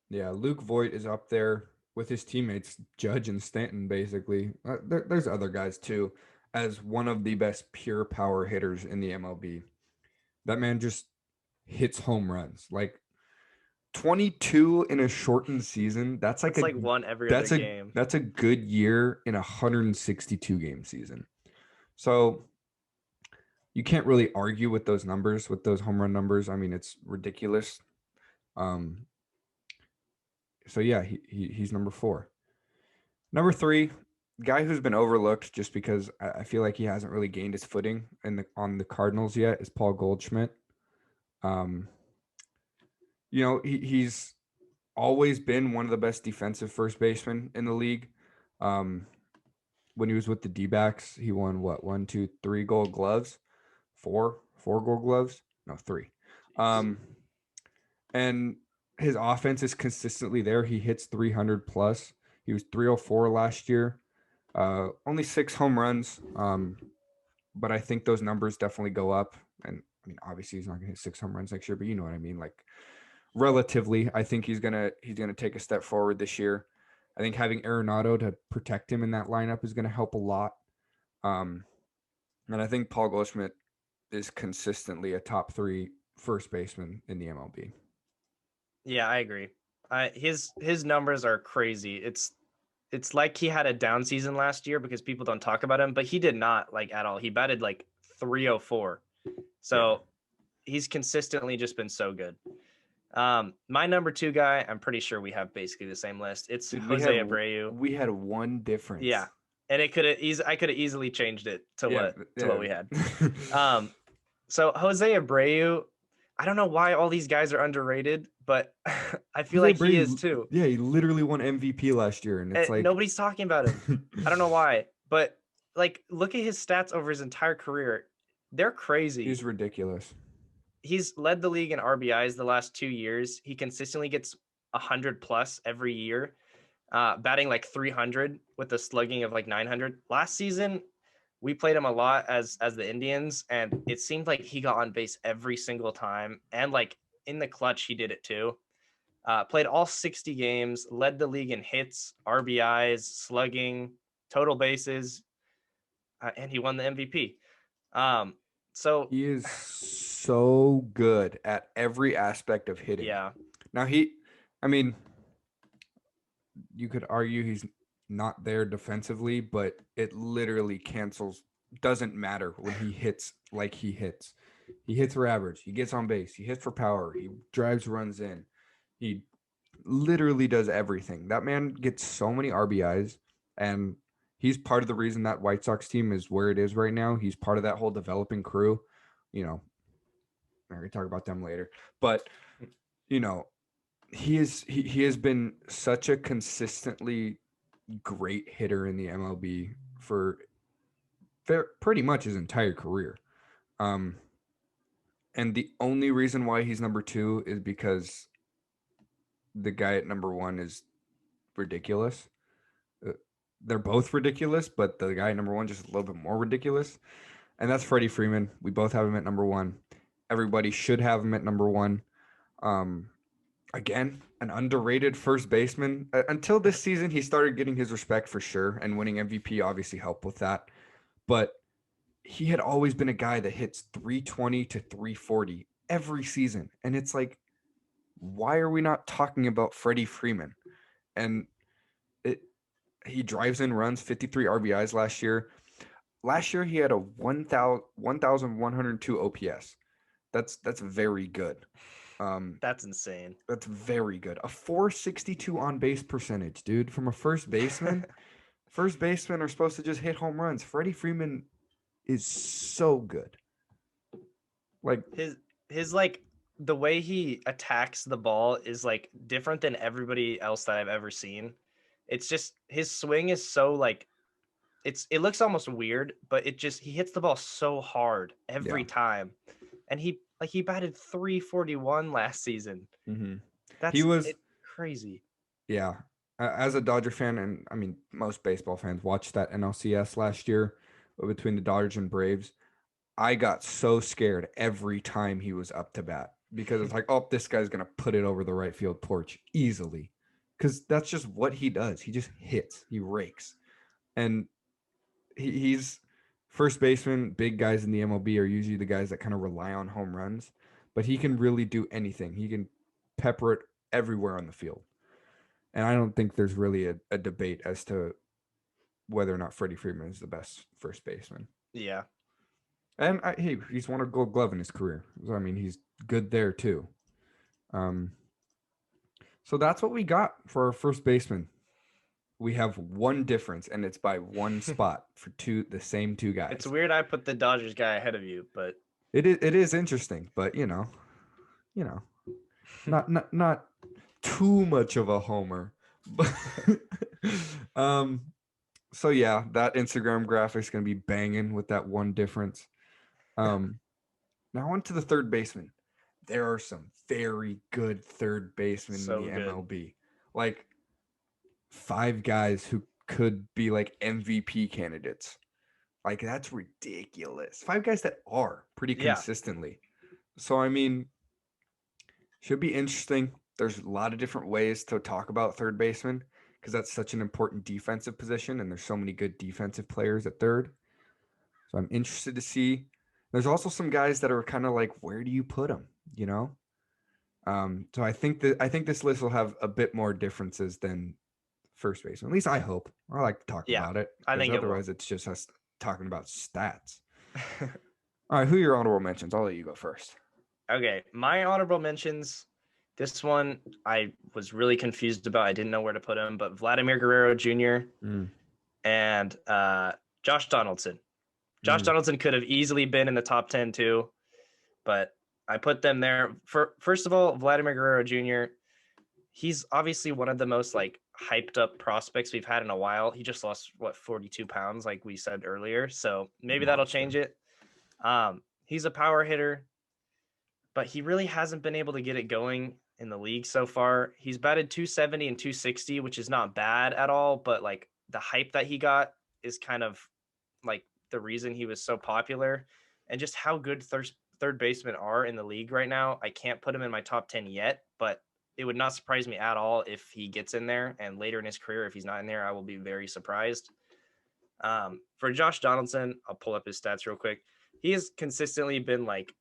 Yeah, Luke Voigt is up there with his teammates, Judge and Stanton, basically. There's other guys too, as one of the best pure power hitters in the MLB. That man just hits home runs. Like 22 in a shortened season. That's like It's one every other game. That's a good year in a 162 game season. So you can't really argue with those numbers, with those home run numbers. I mean, it's ridiculous. So yeah, he's number 4. Number 3, guy who's been overlooked just because I feel like he hasn't really gained his footing on the Cardinals yet is Paul Goldschmidt. He's always been one of the best defensive first basemen in the league. When he was with the D-backs, he won what? 1, 2, 3 Gold Gloves, 4 Gold Gloves, no 3. And his offense is consistently there. He hits 300 plus. He was 304 last year. Only 6 home runs. But I think those numbers definitely go up. And I mean, obviously he's not gonna hit 6 home runs next year, but you know what I mean. Like relatively, I think he's gonna take a step forward this year. I think having Arenado to protect him in that lineup is gonna help a lot. And I think Paul Goldschmidt is consistently a top 3 first baseman in the MLB. Yeah, I agree. His numbers are crazy. It's like he had a down season last year because people don't talk about him, but he did not at all. He batted 304. So he's consistently just been so good. My number 2 guy, I'm pretty sure we have basically the same list. It's Jose Abreu. We had one difference. Yeah. And I could have easily changed it to what we had. So Jose Abreu, I don't know why all these guys are underrated, but I feel like he is too. Yeah, he literally won MVP last year, and it's nobody's talking about him. I don't know why, but look at his stats over his entire career. They're crazy. He's ridiculous. He's led the league in RBIs the last 2 years. He consistently gets 100 plus every year, batting 300 with a slugging of 900. Last season, we played him a lot as the Indians, and it seemed like he got on base every single time. And in the clutch, he did it too. Played all 60 games, led the league in hits, RBIs, slugging, total bases, and he won the MVP. So he is so good at every aspect of hitting. Yeah. Now you could argue he's not there defensively, but it literally doesn't matter when he hits like he hits. He hits for average. He gets on base. He hits for power. He drives runs in. He literally does everything. That man gets so many RBIs, and he's part of the reason that White Sox team is where it is right now. He's part of that whole developing crew. We're going to talk about them later. But, he has been such a consistently great hitter in the MLB for pretty much his entire career. And the only reason why he's number 2 is because the guy at number 1 is ridiculous. They're both ridiculous, but the guy at number 1 just a little bit more ridiculous. And that's Freddie Freeman. We both have him at number 1. Everybody should have him at number 1. Again, an underrated first baseman. Until this season, he started getting his respect for sure, and winning MVP obviously helped with that. But he had always been a guy that hits 320 to 340 every season. And it's why are we not talking about Freddie Freeman? And he drives in runs, 53 RBIs last year. Last year, he had a 1,102 OPS. That's very good. That's insane. That's very good. A 462 on base percentage, dude, from a first baseman. First basemen are supposed to just hit home runs. Freddie Freeman is so good. His the way he attacks the ball is different than everybody else that I've ever seen. It's just his swing is so it looks almost weird, but he hits the ball so hard every time. And he Like he batted 341 last season. Mm-hmm. He That's was, crazy. yeah. As a Dodger fan, and I mean, most baseball fans watched that NLCS last year between the Dodgers and Braves. I got so scared every time he was up to bat because it's like, oh, this guy's going to put it over the right field porch easily. Because that's just what he does. He just hits, he rakes. And he's first baseman. Big guys in the MLB are usually the guys that kind of rely on home runs, but he can really do anything. He can pepper it everywhere on the field. And I don't think there's really a debate as to whether or not Freddie Freeman is the best first baseman. Yeah. And he's won a Gold Glove in his career. So, I mean, he's good there too. So that's what we got for our first baseman. We have one difference, and it's by one spot for the same two guys. It's weird I put the Dodgers guy ahead of you, but it is interesting, but not too much of a homer. But so yeah, that Instagram graphic's gonna be banging with that one difference. Now on to the third baseman. There are some very good third basemen in the MLB. Like 5 guys who could be like MVP candidates. Like that's ridiculous. 5 guys that are pretty consistently. So I mean, should be interesting. There's a lot of different ways to talk about third baseman because that's such an important defensive position and there's so many good defensive players at third. So I'm interested to see. There's also some guys that are kind of like, where do you put them? You know? So I think this list will have a bit more differences than first baseman. At least I hope. I like to talk about it. I think otherwise it's just us talking about stats. All right, who are your honorable mentions? I'll let you go first. Okay, my honorable mentions. This one I was really confused about. I didn't know where to put him, but Vladimir Guerrero Jr. And Josh Donaldson. Josh Donaldson could have easily been in the top 10 too, but I put them there. First of all, Vladimir Guerrero Jr., he's obviously one of the most like hyped up prospects we've had in a while. He just lost 42 pounds, like we said earlier. So maybe that'll change it. He's a power hitter, but he really hasn't been able to get it going in the league so far. He's batted 270 and 260, which is not bad at all, but like the hype that he got is kind of like the reason he was so popular, and just how good third basemen are in the league right now. I can't put him in my top 10 yet, but it would not surprise me at all if he gets in there, and later in his career, if he's not in there, I will be very surprised. For Josh Donaldson, I'll pull up his stats real quick. He has consistently been like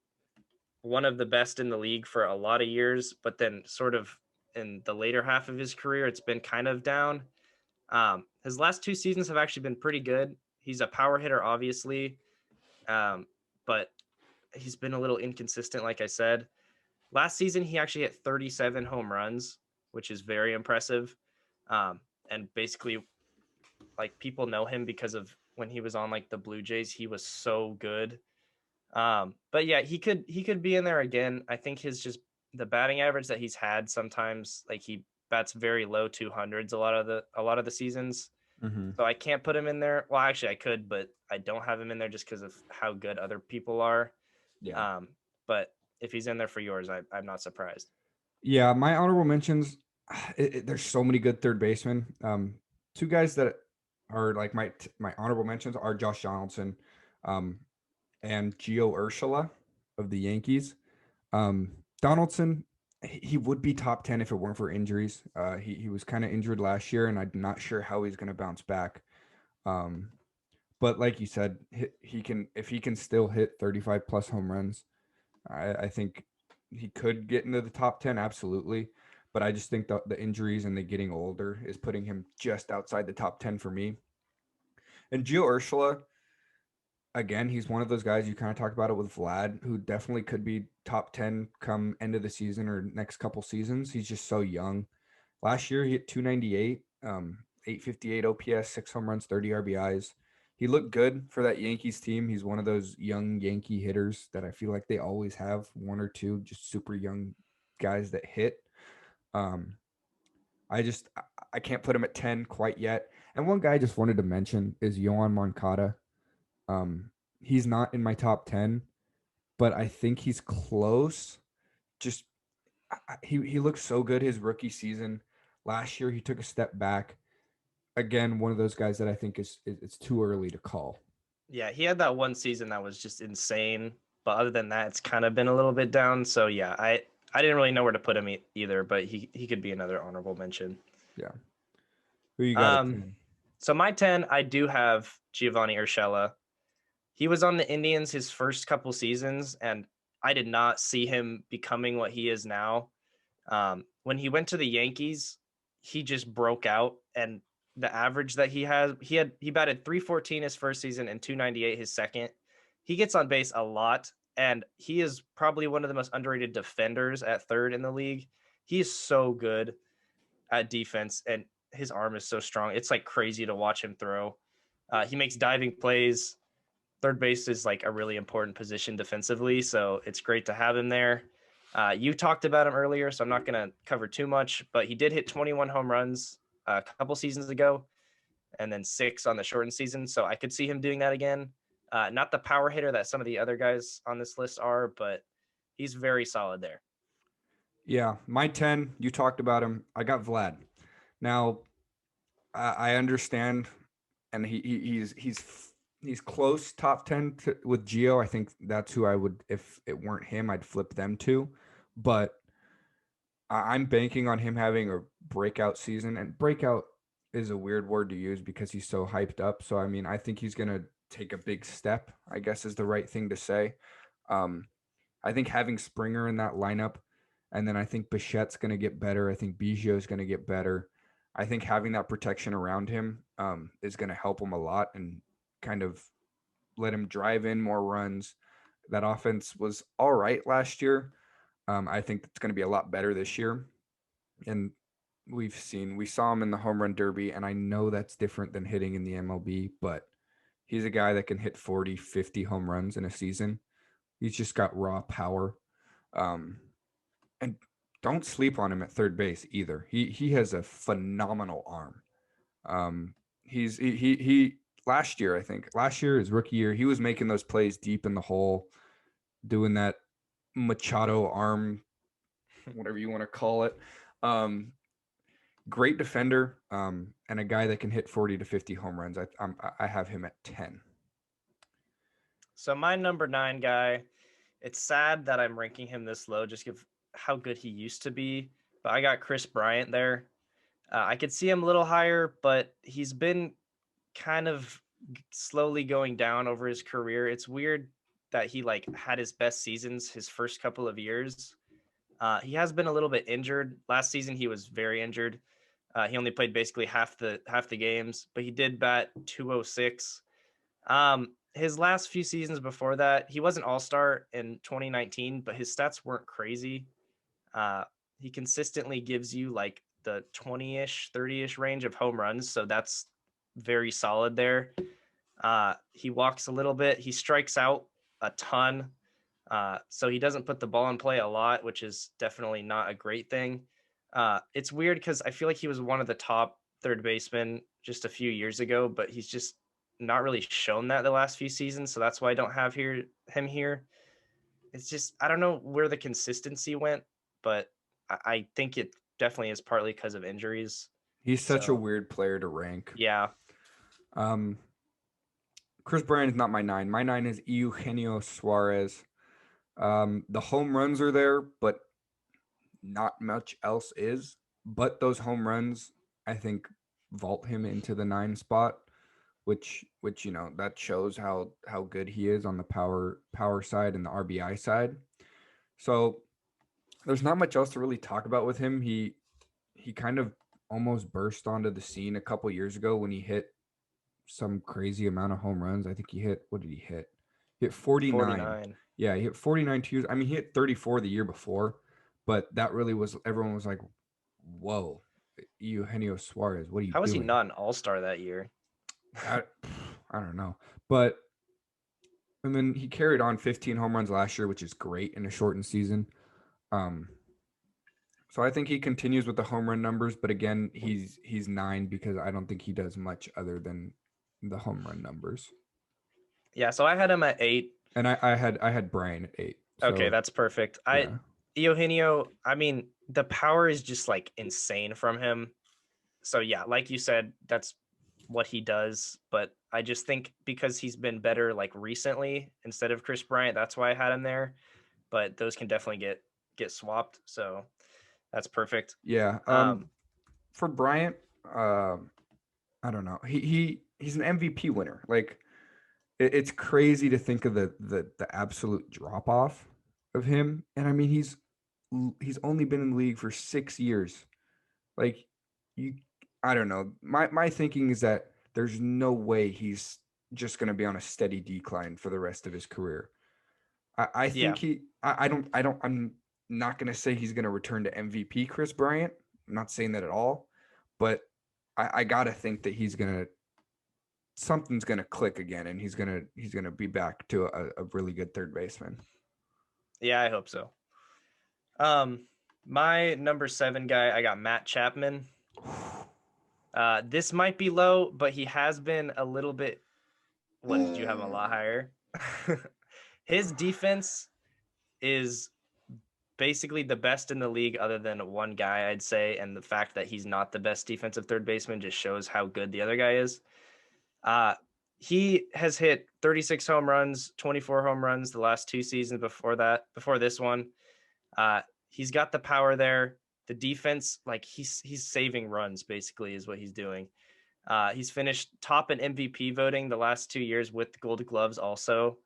one of the best in the league for a lot of years, but then sort of in the later half of his career, it's been kind of down. His last 2 seasons have actually been pretty good. He's a power hitter, obviously, but he's been a little inconsistent, like I said. Last season, he actually hit 37 home runs, which is very impressive. And basically, like people know him because of when he was on like the Blue Jays, he was so good. But yeah, he could be in there again. I think the batting average that he's had sometimes, like he bats very low 200s a lot of the seasons. So I can't put him in there. Well, actually I could, but I don't have him in there just because of how good other people are. Yeah. But if he's in there for yours, I'm not surprised. Yeah, my honorable mentions. There's so many good third basemen. 2 guys that are like my honorable mentions are Josh Donaldson, and Gio Urshela of the Yankees. Donaldson, he would be top 10 if it weren't for injuries. He was kind of injured last year, and I'm not sure how he's going to bounce back. But like you said, if he can still hit 35 plus home runs, I think he could get into the top 10, absolutely. But I just think the injuries and the getting older is putting him just outside the top 10 for me. And Gio Urshela, again, he's one of those guys you kind of talked about it with Vlad, who definitely could be top 10 come end of the season or next couple seasons. He's just so young. Last year, he hit 298, 858 OPS, 6 home runs, 30 RBIs. He looked good for that Yankees team. He's one of those young Yankee hitters that I feel like they always have, 1 or 2 just super young guys that hit. I can't put him at 10 quite yet. And one guy I just wanted to mention is Yohan Moncada. He's not in my top 10, but I think he's close. Just he looked so good his rookie season. Last year he took a step back. Again, one of those guys that I think is it's too early to call. Yeah, he had that one season that was just insane. But other than that, it's kind of been a little bit down. So yeah, I didn't really know where to put him either, but he could be another honorable mention. Yeah. Who you got at Um, 10? so my 10, I do have Giovanni Urshela. He was on the Indians his first couple seasons, and I did not see him becoming what he is now. When he went to the Yankees, he just broke out, and the average that he batted 314 his first season and 298 his second. He gets on base a lot, and he is probably one of the most underrated defenders at third in the league. He is so good at defense, and his arm is so strong. It's like crazy to watch him throw. He makes diving plays. Third base is like a really important position defensively, so it's great to have him there. You talked about him earlier, so I'm not going to cover too much, but he did hit 21 home runs a couple seasons ago and then 6 on the shortened season, so I could see him doing that again. Not the power hitter that some of the other guys on this list are, but he's very solid there. Yeah, my 10, you talked about him. I got Vlad. Now, I understand, and he's close top 10 with Gio. I think that's who I would, if it weren't him, I'd flip them to. But I'm banking on him having a breakout season, and breakout is a weird word to use because he's so hyped up. So I mean, I think he's gonna take a big step, I guess is the right thing to say. Um, I think having Springer in that lineup, and then I think Bichette's gonna get better. I think Biggio's gonna get better. I think having that protection around him is gonna help him a lot and kind of let him drive in more runs. That offense was all right last year. I think it's going to be a lot better this year. And we saw him in the home run derby, and I know that's different than hitting in the MLB, but he's a guy that can hit 40, 50 home runs in a season. He's just got raw power. Um, and don't sleep on him at third base either. He has a phenomenal arm. He last year, I think last year, his rookie year, he was making those plays deep in the hole, doing that Machado arm, whatever you want to call it. Great defender, and a guy that can hit 40 to 50 home runs. I have him at 10. So my number 9 guy, it's sad that I'm ranking him this low just give how good he used to be, but I got Chris Bryant there. I could see him a little higher, but he's been kind of slowly going down over his career. It's weird that he like had his best seasons his first couple of years. He has been a little bit injured. Last season he was very injured. He only played basically half the games, but he did bat 206. His last few seasons before that, he was an all-star in 2019, but his stats weren't crazy. He consistently gives you like the 20-ish, 30-ish range of home runs, so that's very solid there. He walks a little bit. He strikes out a ton. So he doesn't put the ball in play a lot, which is definitely not a great thing. It's weird because I feel like he was one of the top third basemen just a few years ago, but he's just not really shown that the last few seasons. So that's why I don't have him here. It's just, I don't know where the consistency went, but I think it definitely is partly because of injuries. He's such a So, weird player to rank. yeah. Chris Bryant is not my 9. My 9 is Eugenio Suarez. The home runs are there, but not much else is. But those home runs, I think, vault him into the 9 spot, which that shows how good he is on the power side and the RBI side. So there's not much else to really talk about with him. He kind of almost burst onto the scene a couple years ago when he hit some crazy amount of home runs. I think he hit, what did he hit? He hit 49. 49. Yeah, he hit 49 2 years. I mean, he hit 34 the year before, but that really was, everyone was like, whoa, Eugenio Suarez, what are you How was doing? he not an all-star that year? I don't know. But, and then he carried on 15 home runs last year, which is great in a shortened season. So I think he continues with the home run numbers, but again, he's 9 because I don't think he does much other than the home run numbers. Yeah, so I had him at 8. And I had Brian at 8. Okay, So that's perfect. yeah. Eugenio, I mean, the power is just like insane from him. So yeah, like you said, that's what he does. But I just think because he's been better like recently instead of Chris Bryant, that's why I had him there. But those can definitely get swapped. So that's perfect. Yeah. Um, For Bryant, I don't know. He's an MVP winner. Like it's crazy to think of the absolute drop off of him. And I mean he's only been in the league for 6 years. Like you I don't know. My thinking is that there's no way he's just gonna be on a steady decline for the rest of his career. I yeah, think I'm not gonna say he's gonna return to MVP Chris Bryant. I'm not saying that at all, but I gotta think that something's gonna click again, and he's gonna be back to a really good third baseman. yeah, I hope so. My number 7 guy, I got Matt Chapman. This might be low, but he has been a little bit. What did you have him a lot higher? His defense is basically the best in the league, other than one guy, I'd say. And the fact that he's not the best defensive third baseman just shows how good the other guy is. Uh, he has hit 36 home runs, 24 home runs the last 2 seasons before this one. He's got the power there. The defense, like he's saving runs, basically, is what he's doing. He's finished top in MVP voting the last 2 years with the Gold Gloves also.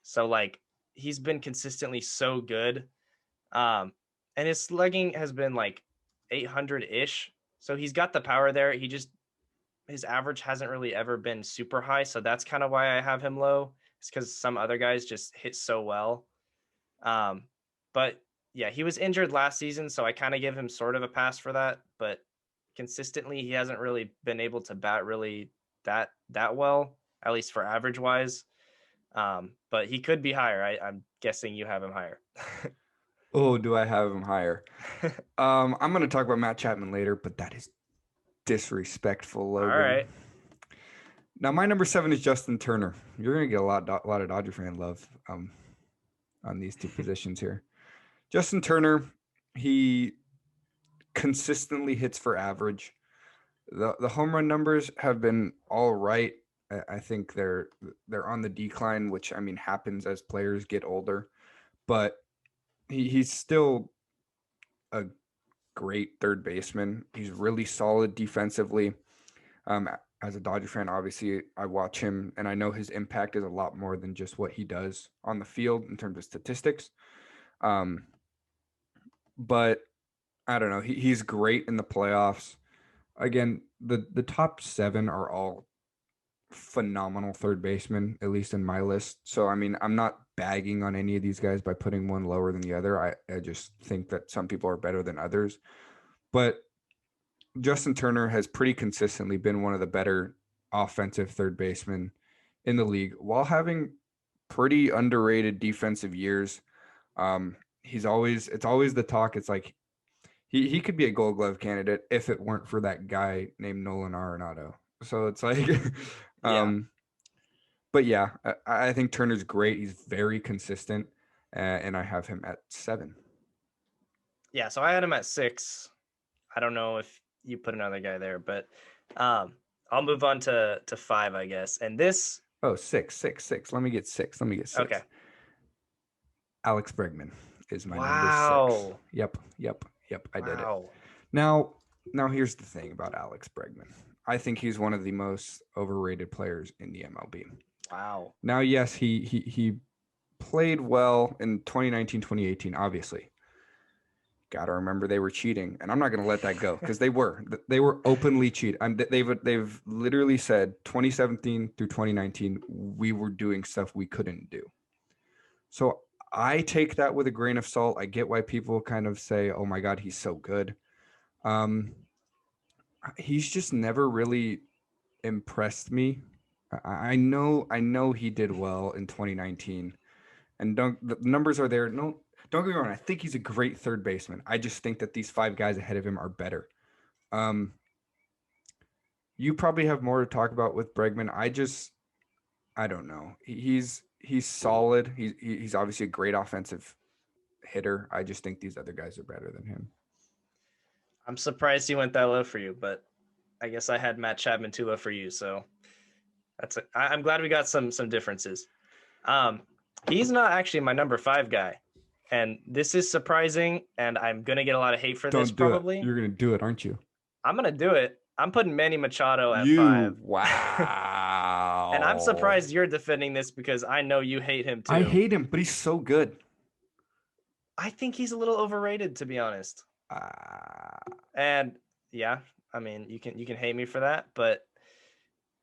So like he's been consistently so good. And his slugging has been like 800 ish. So he's got the power there. His average hasn't really ever been super high. So that's kind of why I have him low. It's because some other guys just hit so well. But yeah, he was injured last season. So I kind of give him sort of a pass for that. But consistently, he hasn't really been able to bat really that well, at least for average wise. But he could be higher. I'm guessing you have him higher. Oh, do I have him higher? I'm gonna talk about Matt Chapman later, but that is disrespectful, All Logan. right. Now my number 7 is Justin Turner. You're gonna get a lot of Dodger fan love on these two positions here. Justin Turner, he consistently hits for average. The home run numbers have been all right. I think they're on the decline, which I mean happens as players get older, but he's still a great third baseman. He's really solid defensively. As a Dodger fan, obviously, I watch him and I know his impact is a lot more than just what he does on the field in terms of statistics. But I don't know. He's great in the playoffs. Again, the top 7 are all phenomenal third basemen, at least in my list. So, I mean, I'm not bagging on any of these guys by putting one lower than the other. I just think that some people are better than others. But Justin Turner has pretty consistently been one of the better offensive third basemen in the league while having pretty underrated defensive years. It's always the talk. It's like he could be a Gold Glove candidate if it weren't for that guy named Nolan Arenado. So it's like, Yeah. but yeah, I think Turner's great. He's very consistent, and I have him at 7. Yeah. So I had him at 6. I don't know if you put another guy there, but I'll move on to 5, I guess. And this. Oh, 6. Let me get 6. Okay. Alex Bregman is my number 6. Wow. Yep. I did it. Wow. Now here's the thing about Alex Bregman. I think he's one of the most overrated players in the MLB. Wow. Now, yes, he played well in 2019, 2018, obviously. Got to remember they were cheating, and I'm not going to let that go because they were openly cheated. They've literally said 2017 through 2019 we were doing stuff we couldn't do. So I take that with a grain of salt. I get why people kind of say, "Oh my God, he's so good." He's just never really impressed me. I know he did well in 2019, and the numbers are there. No, don't get me wrong. I think he's a great third baseman. I just think that these 5 guys ahead of him are better. You probably have more to talk about with Bregman. I don't know. He's he's solid. He's obviously a great offensive hitter. I just think these other guys are better than him. I'm surprised he went that low for you, but I guess I had Matt Chapman too low for you. So I'm glad we got some differences. He's not actually my number 5 guy. And this is surprising, and I'm going to get a lot of hate for this probably. You're going to do it, aren't you? I'm going to do it. I'm putting Manny Machado at 5. Wow. And I'm surprised you're defending this because I know you hate him too. I hate him, but he's so good. I think he's a little overrated, to be honest. And yeah, I mean, you can hate me for that, but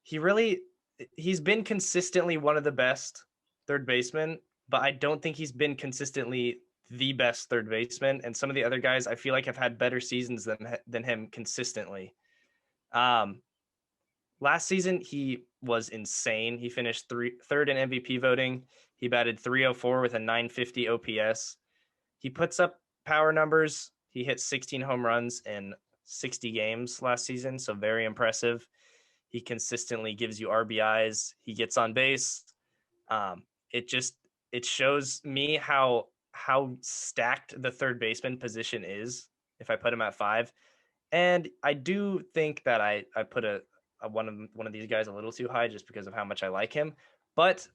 he's been consistently one of the best third basemen, but I don't think he's been consistently the best third baseman. And some of the other guys I feel like have had better seasons than him consistently. Last season, he was insane. He finished third in MVP voting. He batted .304 with a .950 OPS. He puts up power numbers. He hit 16 home runs in 60 games last season, so very impressive. He consistently gives you RBIs. He gets on base. It shows me how stacked the third baseman position is if I put him at 5. And I do think that I put one of these guys a little too high just because of how much I like him. But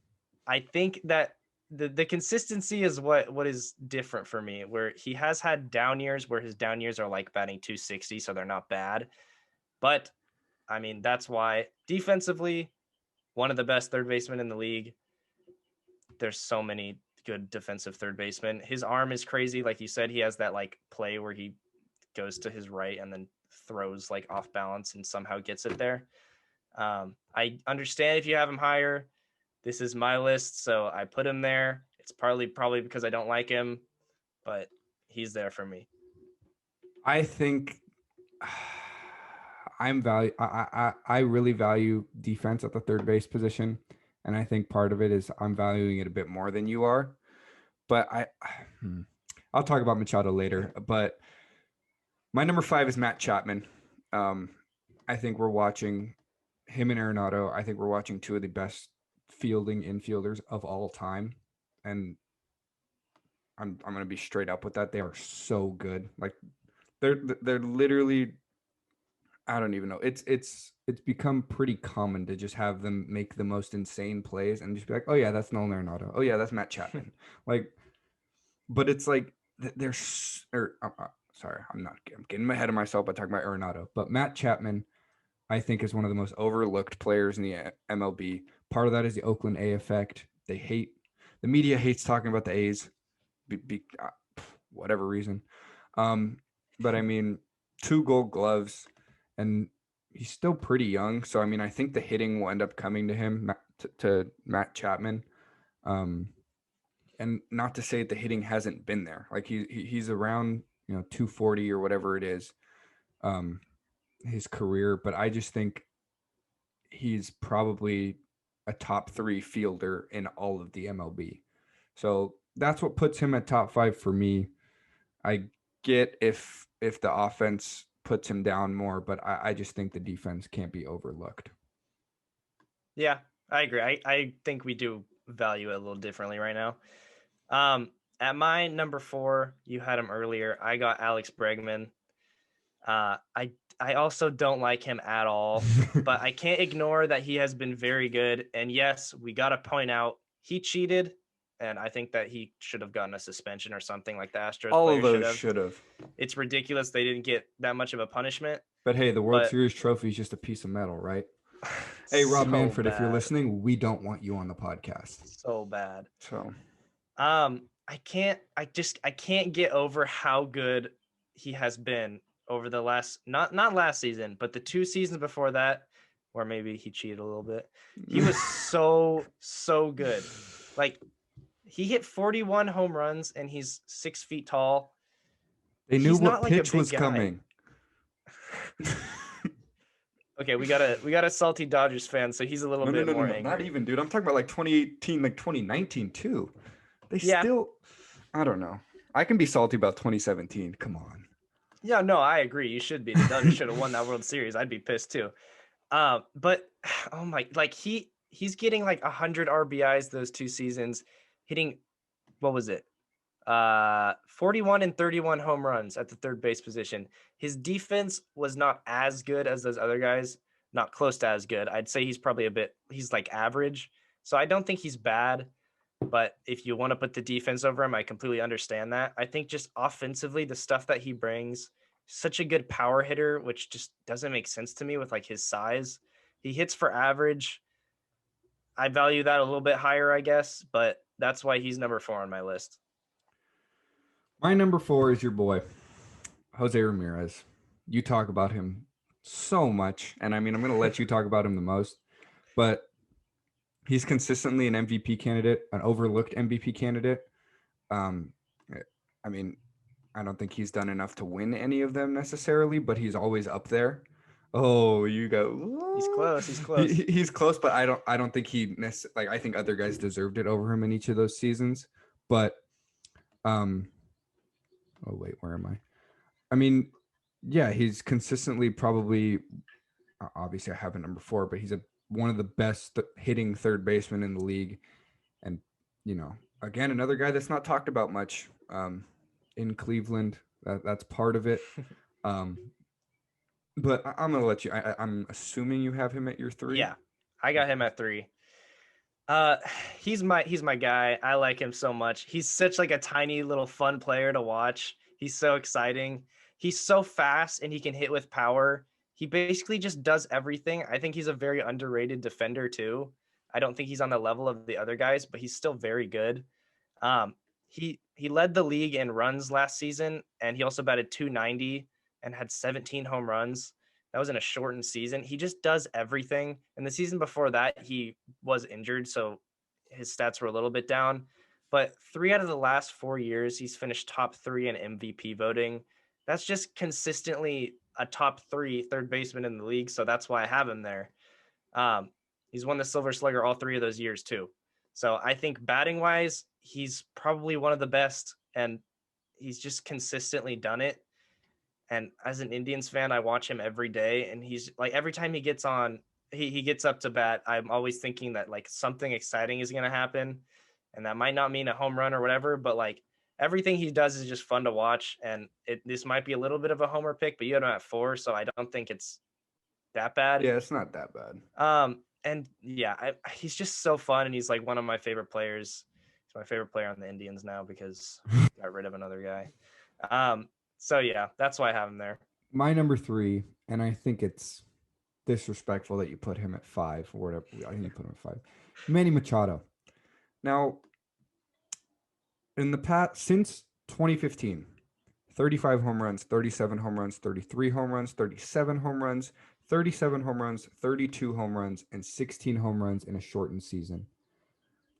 I think that the consistency is what is different for me, where he has had down years where his down years are like batting .260, so they're not bad. But I mean, that's why defensively, one of the best third basemen in the league. There's so many good defensive third basemen. His arm is crazy. Like you said, he has that like play where he goes to his right and then throws like off balance and somehow gets it there. I understand if you have him higher. This is my list, so I put him there. It's probably because I don't like him, but he's there for me. I think I really value defense at the third base position, and I think part of it is I'm valuing it a bit more than you are. But I'll talk about Machado later. But my number 5 is Matt Chapman. I think we're watching him and Arenado. I think we're watching 2 of the best fielding infielders of all time, and I'm going to be straight up with that. They are so good. Like they're literally, I don't even know. It's become pretty common to just have them make the most insane plays and just be like, oh yeah, that's Nolan Arenado. Oh yeah, that's Matt Chapman. Like, but it's like sorry, I'm getting ahead of myself by talking about Arenado, but Matt Chapman, I think, is one of the most overlooked players in the MLB. Part of that is the Oakland A effect. The media hates talking about the A's, whatever reason. But I mean, 2 Gold Gloves, and he's still pretty young. So I mean, I think the hitting will end up coming to him, to Matt Chapman. And not to say the hitting hasn't been there. Like he's around 240 or whatever it is. His career, but I just think he's probably a top 3 fielder in all of the MLB. So that's what puts him at top 5 for me. I get if the offense puts him down more, but I just think the defense can't be overlooked. Yeah, I agree. I think we do value it a little differently right now. At my number 4, you had him earlier. I got Alex Bregman. I also don't like him at all, but I can't ignore that he has been very good. And yes, we got to point out he cheated, and I think that he should have gotten a suspension or something like the Astros. All of those should have. It's ridiculous they didn't get that much of a punishment. But hey, the World Series trophy is just a piece of metal, right? Hey, Rob Manfred, if you're listening, we don't want you on the podcast. So bad. So, I can't get over how good he has been over the last, not last season, but the 2 seasons before that, or maybe he cheated a little bit. He was so good. Like, he hit 41 home runs and he's 6 feet tall. They knew what pitch was coming. Okay, we got a salty Dodgers fan, so he's a little bit more angry. Not even, dude. I'm talking about like 2018, like 2019 too. Still, I don't know. I can be salty about 2017. Come on. Yeah, no, I agree. You should be. The Dodgers should have won that World Series. I'd be pissed too. But oh my, like he he's getting like 100 RBIs those 2 seasons, hitting, what was it? 41 and 31 home runs at the third base position. His defense was not as good as those other guys, not close to as good. I'd say he's probably he's like average. So I don't think he's bad, but if you want to put the defense over him, I completely understand that. I think just offensively, the stuff that he brings, such a good power hitter, which just doesn't make sense to me with like his size. He hits for average. I value that a little bit higher, I guess, but that's why he's number 4 on my list. My number 4 is your boy, Jose Ramirez. You talk about him so much, and I mean, I'm going to let you talk about him the most, but he's consistently an MVP candidate, an overlooked MVP candidate. I mean, I don't think he's done enough to win any of them necessarily, but he's always up there. Oh, you go. He's close. He's close. He's close, but I don't think he like. I think other guys deserved it over him in each of those seasons. But, oh wait, where am I? I mean, yeah, he's consistently probably. Obviously, I have a number 4, but he's one of the best hitting third basemen in the league, and again, another guy that's not talked about much in Cleveland. That's part of it. But I'm gonna let you. I'm assuming you have him at your 3. Yeah, I got him at 3. He's my guy. I like him so much. He's such like a tiny little fun player to watch. He's so exciting. He's so fast and he can hit with power. He basically just does everything. I think he's a very underrated defender too. I don't think he's on the level of the other guys, but he's still very good. He led the league in runs last season, and he also batted .290 and had 17 home runs. That was in a shortened season. He just does everything. And the season before that, he was injured, so his stats were a little bit down. But 3 out of the last 4 years, he's finished top 3 in MVP voting. That's just consistently a top 3 third baseman in the league, so that's why I have him there. He's won the Silver Slugger all 3 of those years too. So I think batting wise, he's probably one of the best, and he's just consistently done it. And as an Indians fan, I watch him every day, and he's like, every time he gets on, he gets up to bat, I'm always thinking that like something exciting is going to happen, and that might not mean a home run or whatever, but like everything he does is just fun to watch. And this might be a little bit of a homer pick, but you had him at 4, so I don't think it's that bad. Yeah, it's not that bad. And yeah, he's just so fun, and he's like one of my favorite players. He's my favorite player on the Indians now because got rid of another guy. So yeah, that's why I have him there. My number 3, and I think it's disrespectful that you put him at 5 or whatever. I think you put him at 5. Manny Machado. Now, in the past, since 2015, 35 home runs, 37 home runs, 33 home runs, 37 home runs, 37 home runs, 32 home runs, and 16 home runs in a shortened season.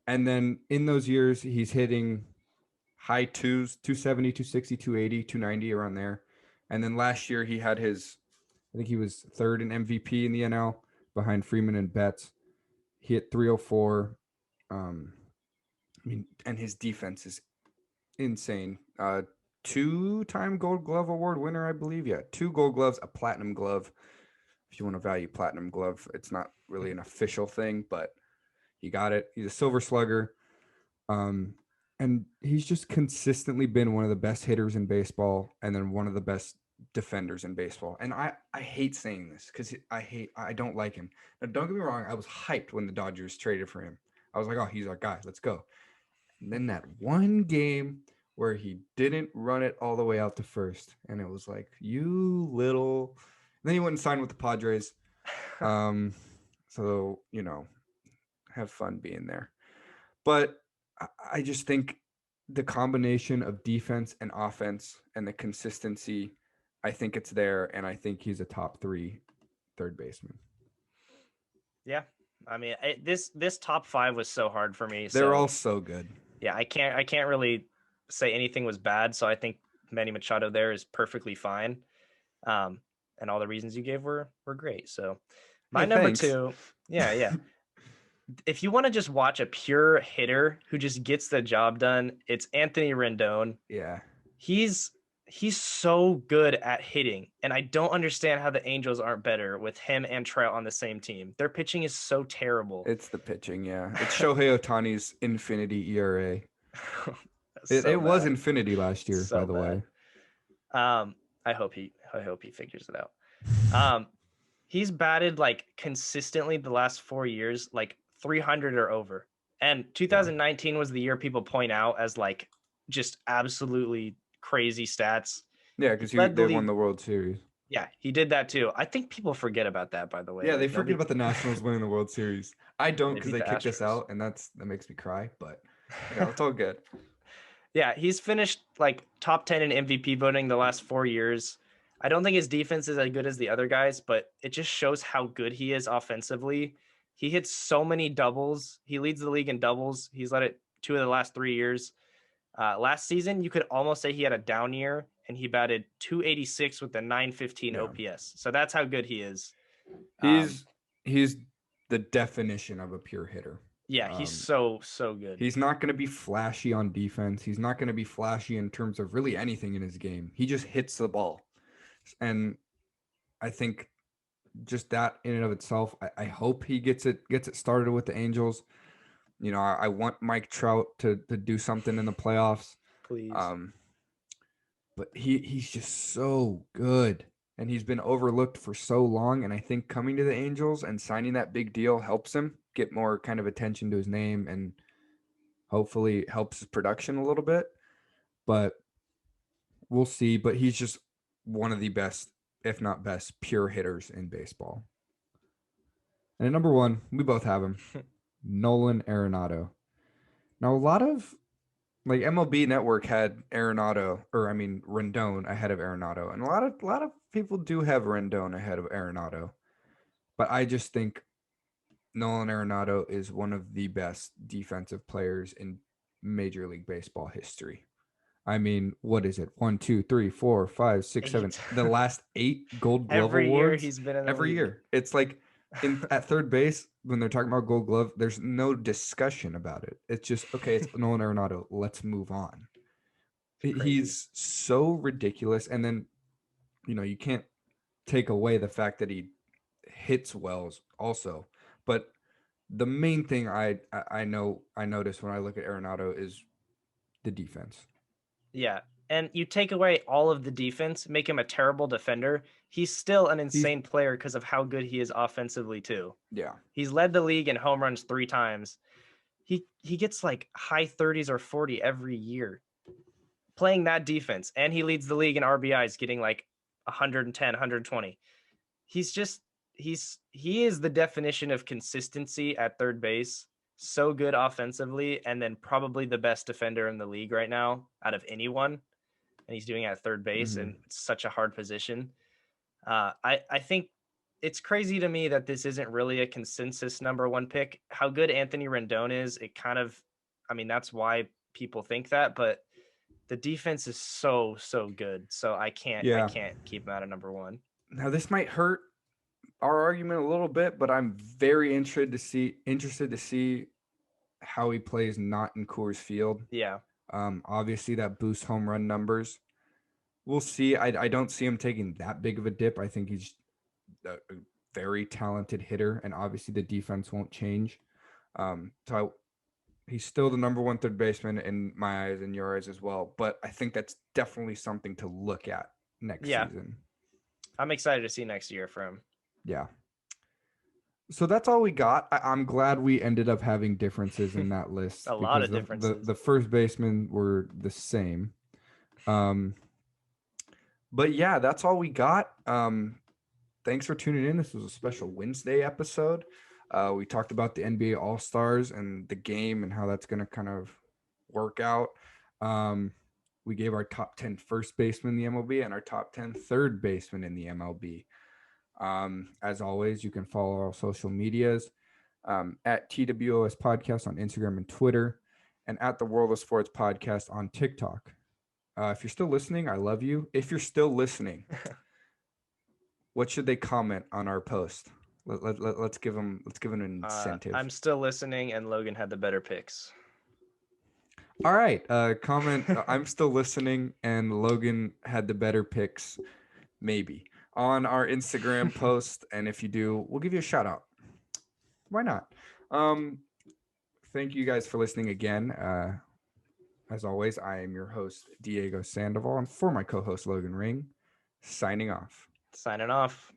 And then in those years, he's hitting high 2s, 270, 260, 280, 290, around there. And then last year he had I think he was 3rd in MVP in the NL behind Freeman and Betts. He hit 304. And his defense is insane. 2-time Gold Glove Award winner, I believe. Yeah, 2 Gold Gloves, a Platinum Glove. If you want to value Platinum Glove, it's not really an official thing, but he got it. He's a Silver Slugger. And he's just consistently been one of the best hitters in baseball, and then one of the best defenders in baseball. And I hate saying this because I don't like him. Now, don't get me wrong, I was hyped when the Dodgers traded for him. I was like, oh, he's our guy. Let's go. And then that one game where he didn't run it all the way out to first, and it was like, you little. And then he went and signed with the Padres. So, have fun being there. But I just think the combination of defense and offense and the consistency, I think it's there, and I think he's a top 3 third baseman. Yeah, I mean, this top 5 was so hard for me. They're all so good. Yeah, I can't really say anything was bad. So I think Manny Machado there is perfectly fine, and all the reasons you gave were great. So my number thanks. 2, yeah. If you want to just watch a pure hitter who just gets the job done, it's Anthony Rendon. Yeah. He's he's so good at hitting, and I don't understand how the Angels aren't better with him and Trout on the same team. Their pitching is so terrible. It's the pitching, yeah. It's Shohei Ohtani's infinity ERA. That's It so was bad. infinity last year, by So the bad. way. I hope he figures it out. Um, he's batted like consistently the last 4 years, like 300 or over. And Yeah. 2019 was the year people point out as like just absolutely crazy stats. Yeah, He because led the they won league. the World Series. Yeah, he did that too. I think people forget about that, by the way. Yeah, they Like forget nobody, about the Nationals winning the World Series. I don't they because beat they the kicked us Astros. out, and that makes me cry. But it's all good. Yeah, he's finished like top 10 in MVP voting the last 4 years. I don't think his defense is as good as the other guys, but it just shows how good he is offensively. He hits so many doubles. He leads the league in doubles. He's led it 2 of the last 3 years. Last season, you could almost say he had a down year, and he batted 286 with a 915 Yeah, OPS. So that's how good he is. Um, he's he's the definition of a pure hitter. yeah, he's Um, so good. he's not going to be flashy on defense. He's not going to be flashy in terms of really anything in his game. He just hits the ball, and I think just that in and of itself, I hope he gets it started with the Angels. I want Mike Trout to do something in the playoffs. Please. Um, but he's just so good, and he's been overlooked for so long. And I think coming to the Angels and signing that big deal helps him get more kind of attention to his name, and hopefully helps his production a little bit. But we'll see. But he's just one of the best, if not best, pure hitters in baseball. And at number one, we both have him, Nolan Arenado. Now, a lot of like MLB Network had Arenado, or I mean Rendon ahead of Arenado, and a lot of people do have Rendon ahead of Arenado. But I just think Nolan Arenado is one of the best defensive players in Major League Baseball history. I mean, what is it? 1, 2, 3, 4, 5, 6, 7. 8. The last 8 Gold Glove Every year awards he's been in the every league. year. It's like at third base when they're talking about Gold Glove, there's no discussion about it. It's just okay. It's Nolan Arenado. Let's move on. Crazy. He's so ridiculous, and then you can't take away the fact that he hits wells also. But the main thing I notice when I look at Arenado is the defense. Yeah. And you take away all of the defense, make him a terrible defender. He's still an He's insane player because of how good he is offensively too. yeah. He's led the league in home runs 3 times. He gets like high 30s or 40 every year playing that defense, and he leads the league in RBIs, getting like 110, 120. He is the definition of consistency at third base. So good offensively, and then probably the best defender in the league right now out of anyone. And he's doing it at third base, and it's such a hard position. I think it's crazy to me that this isn't really a consensus number one pick. How good Anthony Rendon is, it kind of, I mean, that's why people think that, but the defense is so good. So I can't keep him out of number one. Now this might hurt our argument a little bit, but I'm very interested to see how he plays not in Coors Field. Yeah. Obviously that boosts home run numbers. We'll see. I don't see him taking that big of a dip. I think he's a very talented hitter, and obviously the defense won't change. He's still the number one third baseman in my eyes and your eyes as well. But I think that's definitely something to look at next season. I'm excited to see next year from him. Yeah. So that's all we got. I'm glad we ended up having differences in that list. A lot of differences. The first basemen were the same. But yeah, that's all we got. Thanks for tuning in. This was a special Wednesday episode. We talked about the NBA All-Stars and the game and how that's going to kind of work out. We gave our top 10 first basemen in the MLB and our top 10 third basemen in the MLB. As always, you can follow our social medias at TWOS Podcast on Instagram and Twitter, and at the World of Sports Podcast on TikTok. If you're still listening, I love you. If you're still listening, what should they comment on our post? Let's give them an incentive. I'm still listening, and Logan had the better picks. All right. Comment. I'm still listening, and Logan had the better picks, maybe on our Instagram post. And if you do, we'll give you a shout out. Why not? Um, thank you guys for listening again. As always, I am your host, Diego Sandoval, and for my co-host Logan Ring, signing off. Signing off.